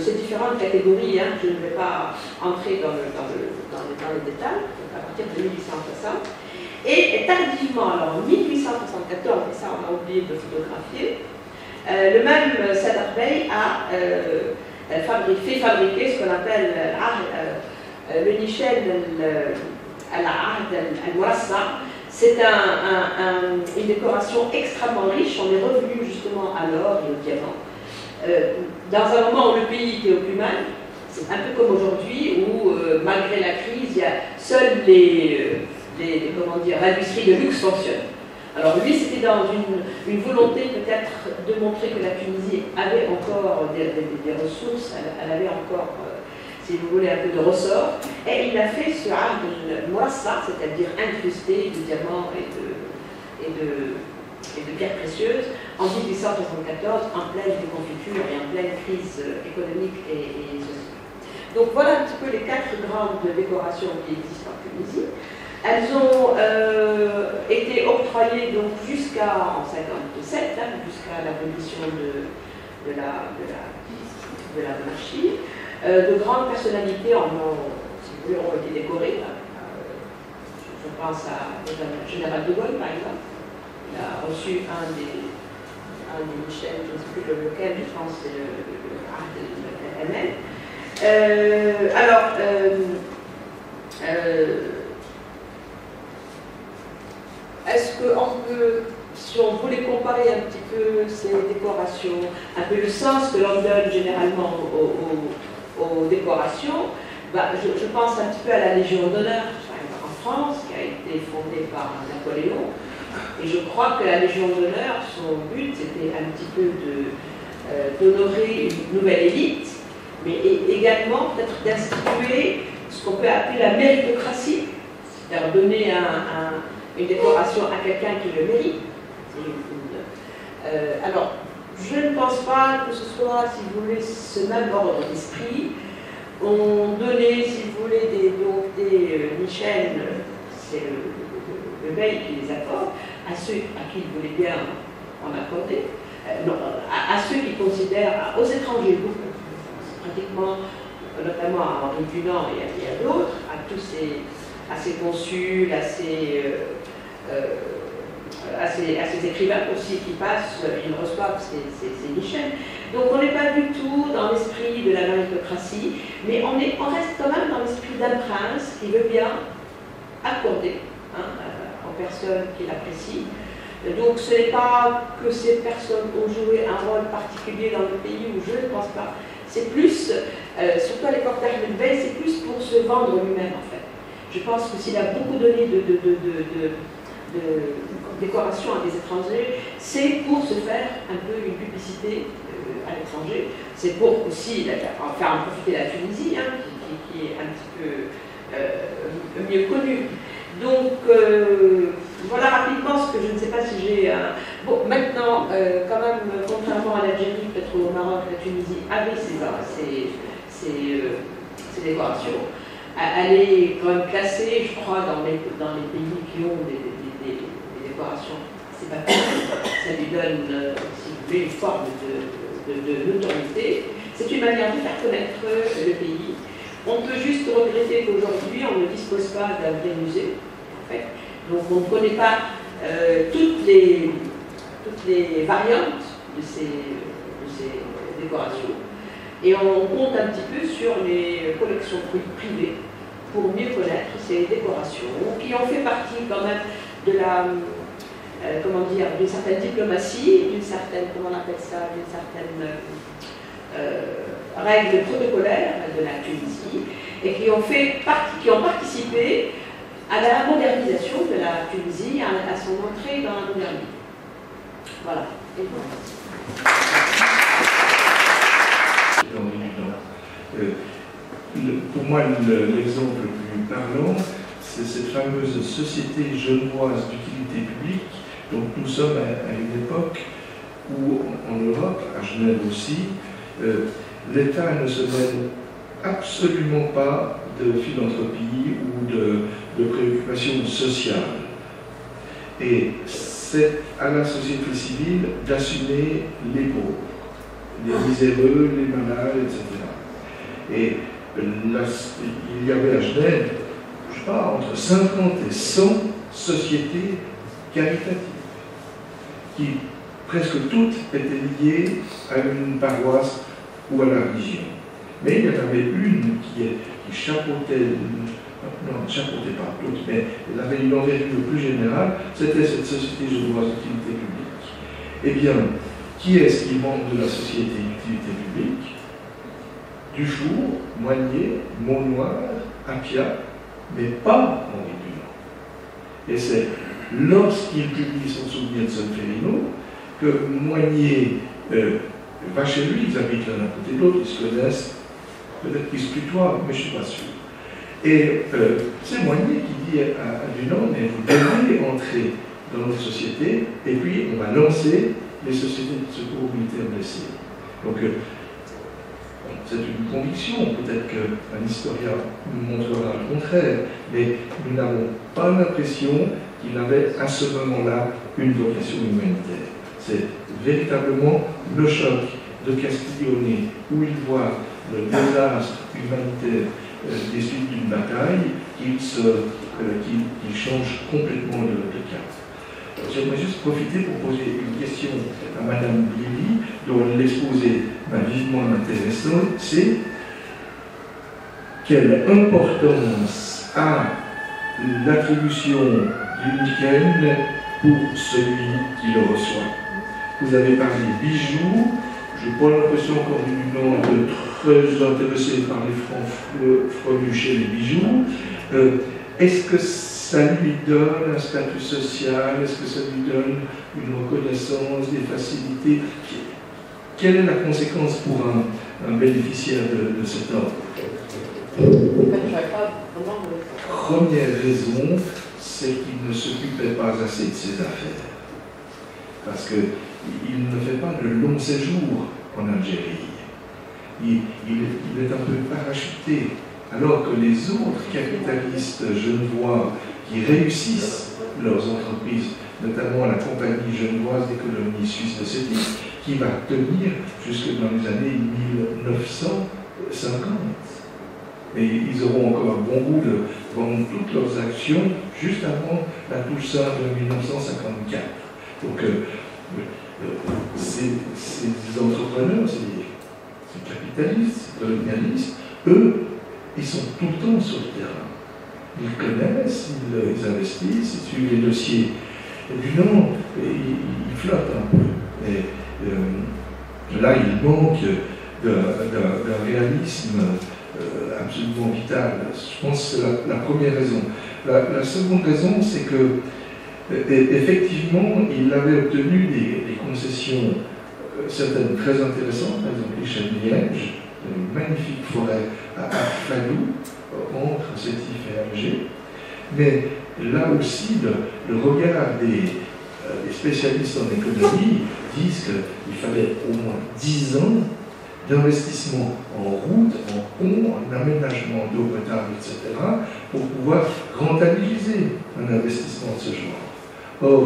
ces différentes catégories, hein, je ne vais pas entrer dans les détails, à partir de 1860, et tardivement, alors en 1874, et ça on a oublié de photographier, le même Sadr Bey a fait fabriquer ce qu'on appelle le Nichen al-Ahd al-Murassa. C'est une décoration extrêmement riche, on est revenu justement à l'or et au diamant. Dans un moment où le pays était au plus mal, c'est un peu comme aujourd'hui où, malgré la crise, il y a seuls l'industrie de luxe fonctionne. Alors lui, c'était dans une volonté peut-être de montrer que la Tunisie avait encore des ressources, elle avait encore, si vous voulez, un peu de ressort, et il a fait ce Ahd el-Murassa, c'est-à-dire incrusté de diamants et de pierres précieuses, en 1874, en pleine déconfiture et en pleine crise économique et sociale. Donc voilà un petit peu les 4 grandes décorations qui existent en Tunisie. Elles ont été octroyées donc jusqu'en 1957, hein, jusqu'à l'abolition de la monarchie. De grandes personnalités ont été décorées. Je pense à le général de Gaulle, par exemple. Il a reçu un des Nichen, je ne sais plus lequel, je pense que c'est le Ahd el-Amel. Alors, est-ce qu'on peut, si on voulait comparer un petit peu ces décorations, un peu le sens que l'on donne généralement aux décorations, bah, je pense un petit peu à la Légion d'honneur, en France, qui a été fondée par Napoléon. Et je crois que la Légion d'honneur, son but, c'était un petit peu d'honorer une nouvelle élite, mais également peut-être d'instituer ce qu'on peut appeler la méritocratie, c'est-à-dire donner une décoration à quelqu'un qui le mérite. Alors, je ne pense pas que ce soit, si vous voulez, ce même ordre d'esprit. On donnait, si vous voulez, des Michel, c'est le veille qui les accorde, à ceux à qui il voulait bien en accorder, non, à ceux qui considèrent, aux étrangers, beaucoup, pratiquement, notamment à Henri Dunant et à d'autres, à ces consuls, à ces écrivains aussi qui passent, ils reçoivent ces Michel. Donc on n'est pas du tout dans l'esprit de la méritocratie, mais on reste quand même dans l'esprit d'un prince qui veut bien accorder aux personnes qu'il apprécie. Donc ce n'est pas que ces personnes ont joué un rôle particulier dans le pays, où je ne pense pas. C'est plus, surtout à l'époque d'Ahmed Bey, c'est plus pour se vendre lui-même en fait. Je pense que s'il a beaucoup donné de décoration à des étrangers, c'est pour se faire un peu une publicité à l'étranger. C'est pour aussi faire en profiter la Tunisie, qui est un petit peu mieux connue. Donc, voilà rapidement ce que je ne sais pas si j'ai... Bon, maintenant, quand même, contrairement à l'Algérie, peut-être au Maroc, la Tunisie avait ses décorations. Elle est quand même classée, je crois, dans les pays qui ont des décorations. C'est pas tout. Ça lui donne, si vous voulez, une forme de notoriété. C'est une manière de faire connaître le pays. On peut juste regretter qu'aujourd'hui, on ne dispose pas d'un vrai musée, en fait. Donc on ne connaît pas toutes les variantes de ces décorations. Et on compte un petit peu sur les collections privées pour mieux connaître ces décorations, qui ont fait partie quand même de la, d'une certaine diplomatie, d'une certaine, comment on appelle ça, d'une certaine règle protocolaire de la Tunisie, et qui ont participé à la modernisation de la Tunisie, à son entrée dans la modernité. Voilà. Et pour moi, l'exemple le plus parlant, c'est cette fameuse société genevoise d'utilité publique. Donc nous sommes à une époque où, en Europe, à Genève aussi, l'État ne se mêle absolument pas de philanthropie ou de préoccupations sociales. Et c'est à la société civile d'assumer les pauvres, les miséreux, les malades, etc. Et il y avait à Genève, je sais pas, entre 50 et 100 sociétés caritatives, qui presque toutes étaient liées à une paroisse ou à la religion. Mais il y en avait une qui chapeautait, non, ne chapeautait pas toutes, mais elle avait une envergure plus générale, c'était cette société genevoise d'utilité publique. Eh bien, qui est-ce qui est membre de la société d'utilité publique? Dufour, Moignet, Monnoir, Appia, mais pas Henri Dunant. Et c'est lorsqu'il publie son souvenir de Solferino que Moignet va chez lui, ils habitent l'un à côté de l'autre, ils se connaissent, peut-être qu'ils se tutoient, mais je ne suis pas sûr. Et c'est Moignet qui dit à Dunant, mais vous devez entrer dans notre société, et puis on va lancer les sociétés de secours militaires blessés. Donc, c'est une conviction, peut-être qu'un historien nous montrera le contraire, mais nous n'avons pas l'impression qu'il avait à ce moment-là une vocation humanitaire. C'est véritablement le choc de Castiglione, où il voit le désastre humanitaire des suites d'une bataille, qu'il change complètement de cap. J'aimerais juste profiter pour poser une question à Madame Billy, dont l'exposé m'a vivement intéressé, c'est quelle importance a l'attribution du week-end pour celui qui le reçoit. Vous avez parlé bijoux, je n'ai pas l'impression encore du nom de très intéressé par les francs freluchés les bijoux. Est-ce que ça lui donne un statut social? Est-ce que ça lui donne une reconnaissance, des facilités? quelle est la conséquence pour un bénéficiaire de cet ordre? Première raison, c'est qu'il ne s'occupait pas assez de ses affaires. Parce qu'il ne fait pas de long séjour en Algérie. Il est un peu parachuté. Alors que les autres capitalistes genevois qui réussissent leurs entreprises, notamment la compagnie genevoise des colonies suisses de Sétis, qui va tenir jusque dans les années 1950. Et ils auront encore un bon goût de vendre toutes leurs actions juste avant la Toussaint de 1954. Donc, ces entrepreneurs, ces capitalistes, ces colonialistes, eux, ils sont tout le temps sur le terrain. Ils connaissent, ils investissent, ils suivent les dossiers du Nord, et ils flottent un peu. Et là, il manque d'un réalisme absolument vital. Je pense que c'est la première raison. La seconde raison, c'est que effectivement, il avait obtenu des concessions, certaines très intéressantes, par exemple les chênes lièges, une magnifique forêt à Fadou, entre Sétif et Alger. Mais là aussi, le regard des spécialistes en économie disent qu'il fallait au moins 10 ans d'investissement en route, en pont, en aménagement d'eau potable, etc., pour pouvoir rentabiliser un investissement de ce genre. Or,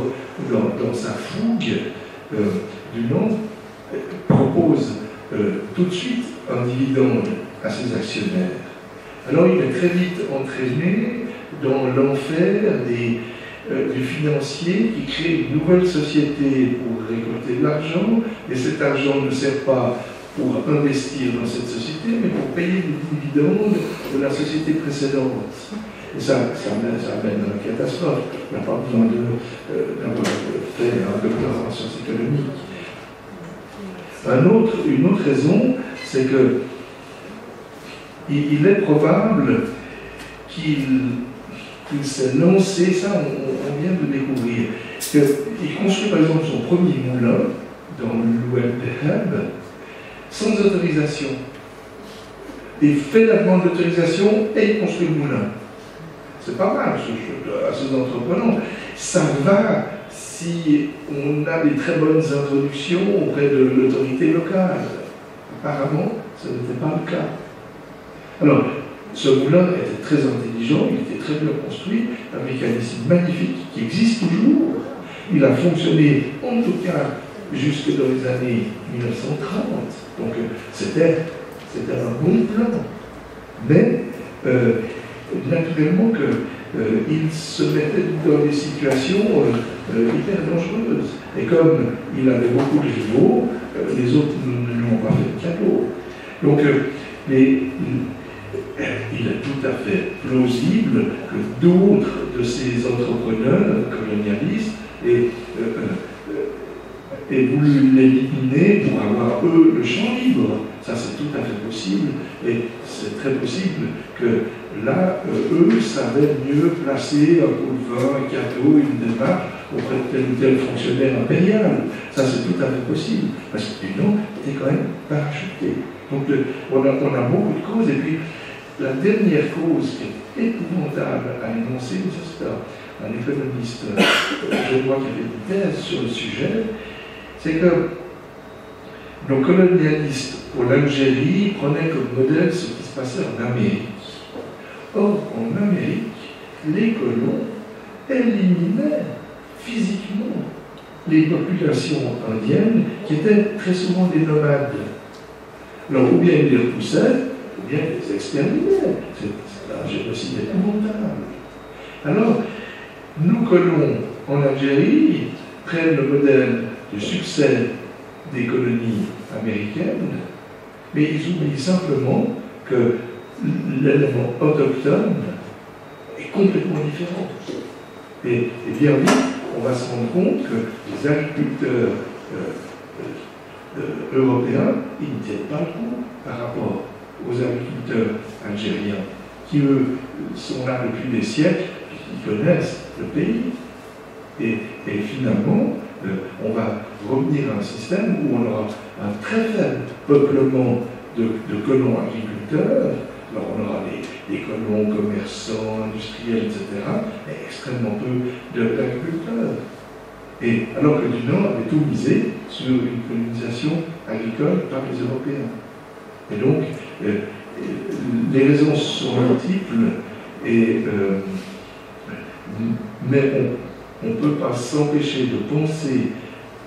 dans sa fougue, Dunant propose tout de suite un dividende à ses actionnaires. Alors il est très vite entraîné dans l'enfer du financier qui crée une nouvelle société pour récolter de l'argent, et cet argent ne sert pas pour investir dans cette société, mais pour payer les dividendes de la société précédente. Et ça amène à la catastrophe. On n'a pas besoin d'avoir fait un doctorat en sciences économiques. Une autre raison, c'est que il est probable qu'il s'est lancé, ça on vient de découvrir, qu'il construit par exemple son premier moulin dans l'Oued Beheb sans autorisation. Il fait la demande d'autorisation et il construit le moulin. C'est pas mal assez entreprenant. Ça va si on a des très bonnes introductions auprès de l'autorité locale. Apparemment, ce n'était pas le cas. Alors, ce moulin était très intelligent, il était très bien construit, un mécanisme magnifique qui existe toujours. Il a fonctionné, en tout cas, jusque dans les années 1930. Donc, c'était un bon plan. Mais, naturellement qu'il se mettait dans des situations hyper dangereuses. Et comme il avait beaucoup de rivaux, les autres ne lui ont pas fait de cadeau. Donc, il est tout à fait plausible que d'autres de ces entrepreneurs colonialistes aient voulu l'éliminer pour avoir, eux, le champ libre. Ça, c'est tout à fait possible. Et c'est très possible que là, eux savaient mieux placer un pot de vin, un cadeau, une démarche auprès de tel ou tel fonctionnaire impérial. Ça, c'est tout à fait possible. Parce que sinon, était quand même parachuté. Donc, on a beaucoup de causes. Et puis, la dernière cause qui est épouvantable à énoncer, c'est un économiste genevois qui avait une thèse sur le sujet, c'est que nos colonialistes pour l'Algérie prenaient comme modèle ce qui se passait en Amérique. Or, en Amérique, les colons éliminaient physiquement les populations indiennes qui étaient très souvent des nomades. Alors, ou bien ils les repoussaient, ou bien ils les exterminaient. C'est un génocide épouvantable. Alors, nos colons en Algérie prennent le modèle du succès des colonies américaines, mais ils oublient simplement que l'élément autochtone est complètement différent. Et bien vite, on va se rendre compte que les agriculteurs européens, ils ne tiennent pas le coup par rapport aux agriculteurs algériens, qui eux sont là depuis des siècles, qui connaissent le pays. Et finalement, on va revenir à un système où on aura un très faible peuplement de colons agriculteurs. Alors on aura des colons commerçants, industriels, etc., mais extrêmement peu d'agriculteurs. Et alors que du Nord avait tout misé sur une colonisation agricole par les Européens. Et donc, les raisons sont multiples, mais on ne peut pas s'empêcher de penser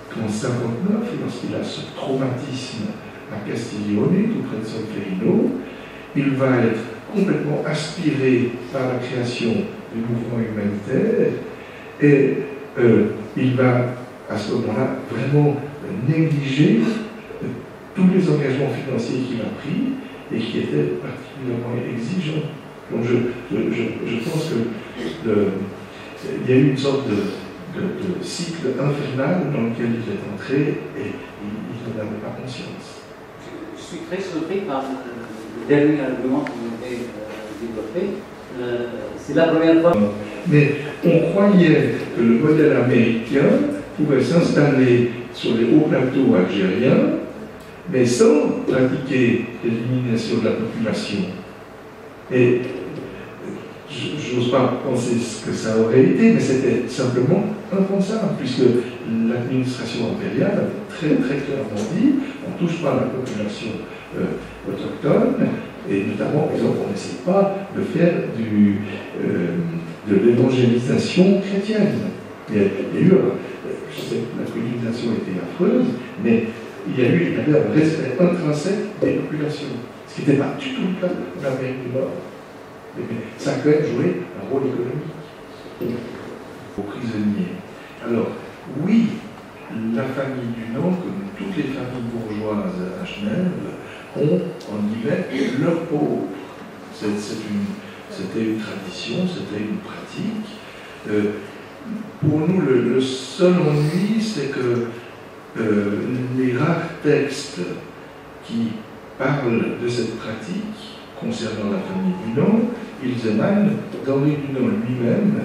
qu'en 1959, lorsqu'il a ce traumatisme à Castiglione, tout près de Solferino, il va être complètement aspiré par la création du mouvement humanitaire et il va à ce moment-là vraiment négliger tous les engagements financiers qu'il a pris et qui étaient particulièrement exigeants. Donc je pense qu'il y a eu une sorte de cycle infernal dans lequel il est entré et il n'en avait pas conscience. Je suis très surpris par le dernier argument qui a été développé. C'est la première fois. Mais on croyait que le modèle américain pouvait s'installer sur les hauts plateaux algériens, mais sans pratiquer l'élimination de la population. Et je n'ose pas penser ce que ça aurait été, mais c'était simplement impensable, puisque l'administration impériale avait très très clairement dit on ne touche pas à la population autochtone, et notamment, par exemple, on n'essaie pas de faire de l'évangélisation chrétienne. Il y a eu, je sais que la colonisation était affreuse, mais il y avait un respect intrinsèque des populations, ce qui n'était pas du tout le cas de l'Amérique du Nord. Mais ça a quand même joué un rôle économique aux prisonniers. Alors, oui, la famille du Nord, comme toutes les familles bourgeoises à Genève, ont, en guillemets, leurs pauvres. C'était une tradition, c'était une pratique. Pour nous, le seul ennui, c'est que les rares textes qui parlent de cette pratique concernant la famille du Nord, ils émanent d'Henri Dunant lui-même,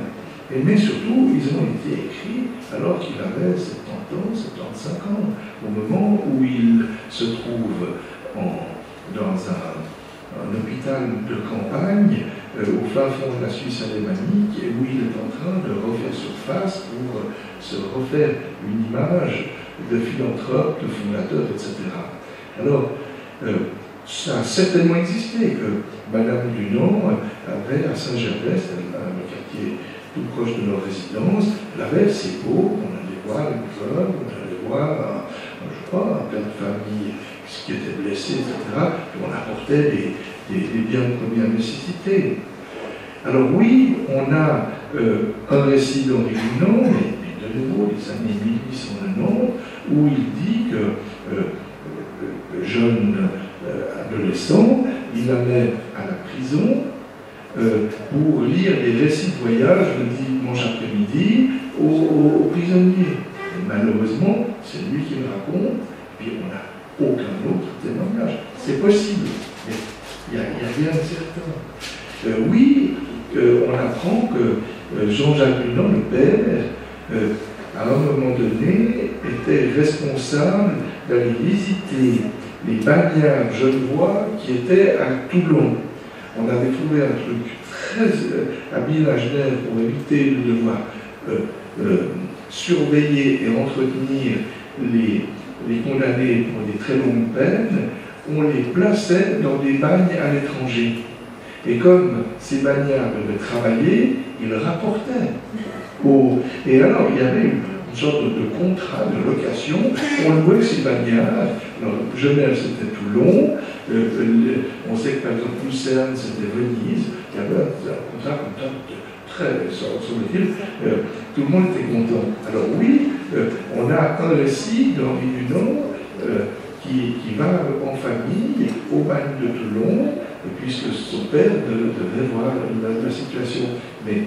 mais surtout, ils ont été écrits alors qu'il avait 70 ans, 75 ans, au moment où il se trouve dans un hôpital de campagne au fin fond de la Suisse alémanique, et où il est en train de refaire surface pour se refaire une image de philanthrope, de fondateur, etc. Alors, ça a certainement existé que Madame Dunant avait à Saint-Gervais, le quartier tout proche de leur résidence, elle avait ses pauvres, on allait voir une veuve, on allait voir je sais pas, un père de famille qui était blessé, etc. Et on apportait des biens de première nécessité. Alors oui, on a un récit d'Henri Dunant, mais de nouveau, les années 1890, où il dit que jeune adolescent, il allait à la prison pour lire des récits de voyage le dimanche après-midi aux prisonniers. Et malheureusement, c'est lui qui le raconte, et puis on n'a aucun autre témoignage. C'est possible, mais il n'y a rien de certain. Oui, on apprend que Jean-Jacques Dunant, le père, à un moment donné, était responsable d'aller visiter les bagnards genevois qui étaient à Toulon. On avait trouvé un truc très habile à Genève pour éviter de devoir surveiller et entretenir les condamnés pour des très longues peines. On les plaçait dans des bagnes à l'étranger. Et comme ces bagnards devaient travailler, ils rapportaient. Et alors, il y avait une sorte de contrat de location. On louait ces bagnards. Alors, Genève, c'était Toulon. On sait que, par exemple, Lucerne, c'était Venise. Il y avait un contrat comme ça, très semble-t-il. Tout le monde était content. Alors oui, on a un récit d'Henri Dunant qui va en famille au bagne de Toulon, puisque son père devait voir la situation. Mais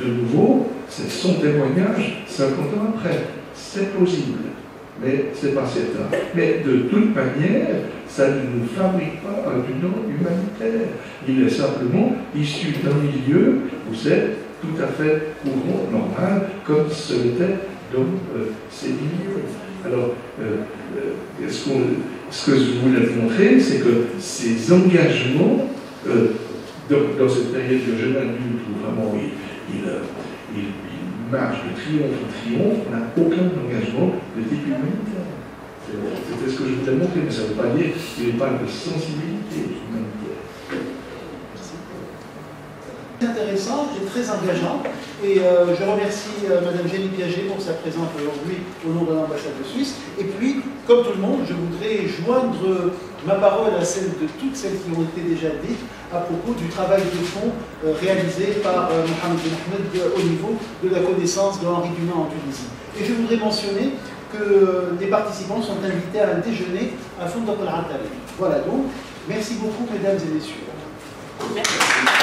de nouveau, c'est son témoignage 50 ans après. C'est plausible, mais c'est pas certain. Mais de toute manière, ça ne nous fabrique pas un Dunant humanitaire. Il est simplement issu d'un milieu où c'est tout à fait courant, normal, comme ce l'était dans ces millions. Alors, ce que je voulais montrer, c'est que ces engagements, dans cette période de jeune adulte où vraiment il marche de triomphe en triomphe, on n'a aucun engagement de type humanitaire. C'était ce que je voulais montrer, mais ça ne veut pas dire qu'il n'y a pas de sensibilité humanitaire. C'est intéressant, c'est très engageant, et je remercie Madame Jenny Piaget pour sa présence aujourd'hui au nom de l'ambassade de Suisse. Et puis, comme tout le monde, je voudrais joindre ma parole à celle de toutes celles qui ont été déjà dites à propos du travail de fond réalisé par Mohamed Ben Ahmed au niveau de la connaissance de Henri Dunant en Tunisie. Et je voudrais mentionner que les participants sont invités à un déjeuner à Fondok Al-Atari. Voilà donc, merci beaucoup mesdames et messieurs. Merci.